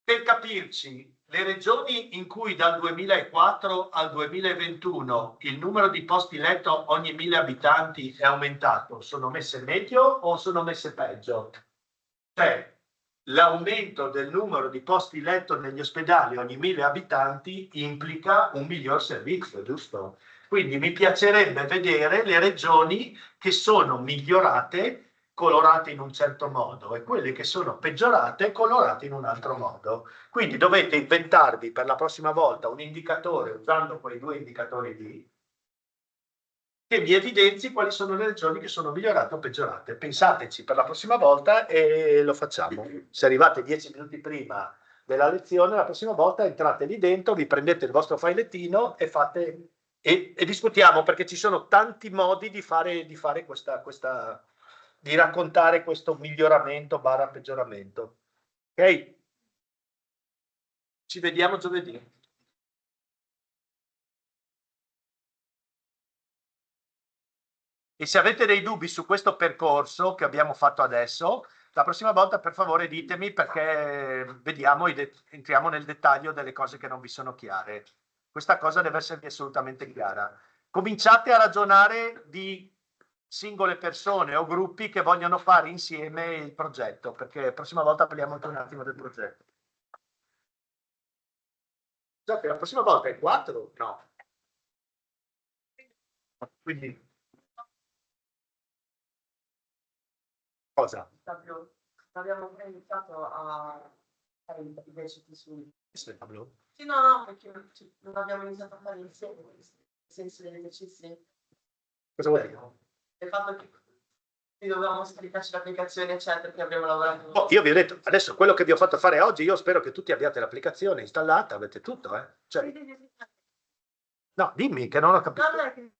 Per capirci, le regioni in cui dal 2004 al 2021 il numero di posti letto ogni 1000 abitanti è aumentato, sono messe meglio o sono messe peggio? Cioè, l'aumento del numero di posti letto negli ospedali ogni 1000 abitanti implica un miglior servizio, giusto? Quindi mi piacerebbe vedere le regioni che sono migliorate, colorate in un certo modo, e quelle che sono peggiorate, colorate in un altro modo. Quindi dovete inventarvi per la prossima volta un indicatore, usando quei 2 indicatori lì, che vi evidenzi quali sono le regioni che sono migliorate o peggiorate. Pensateci per la prossima volta e lo facciamo. Se arrivate 10 minuti prima della lezione, la prossima volta entrate lì dentro, vi prendete il vostro filettino e fate... E discutiamo, perché ci sono tanti modi di fare di raccontare questo miglioramento / peggioramento. Ok? Ci vediamo giovedì. E se avete dei dubbi su questo percorso che abbiamo fatto adesso, la prossima volta per favore ditemi, perché vediamo entriamo nel dettaglio delle cose che non vi sono chiare. Questa cosa deve esservi assolutamente chiara. Cominciate a ragionare di singole persone o gruppi che vogliono fare insieme il progetto, perché la prossima volta parliamo anche un attimo del progetto. So che la prossima volta è 4? No. Quindi... Cosa? Abbiamo iniziato a fare i esercizi su... Questo è Pablo? Sì, no, perché non abbiamo iniziato a fare insieme, nel senso degli esercizi. Cosa vuoi dire? Il fatto che dovevamo scaricarci l'applicazione, eccetera, che abbiamo lavorato. Oh, io vi ho detto, adesso quello che vi ho fatto fare oggi, io spero che tutti abbiate l'applicazione installata, avete tutto, Cioè... No, dimmi che non ho capito. No,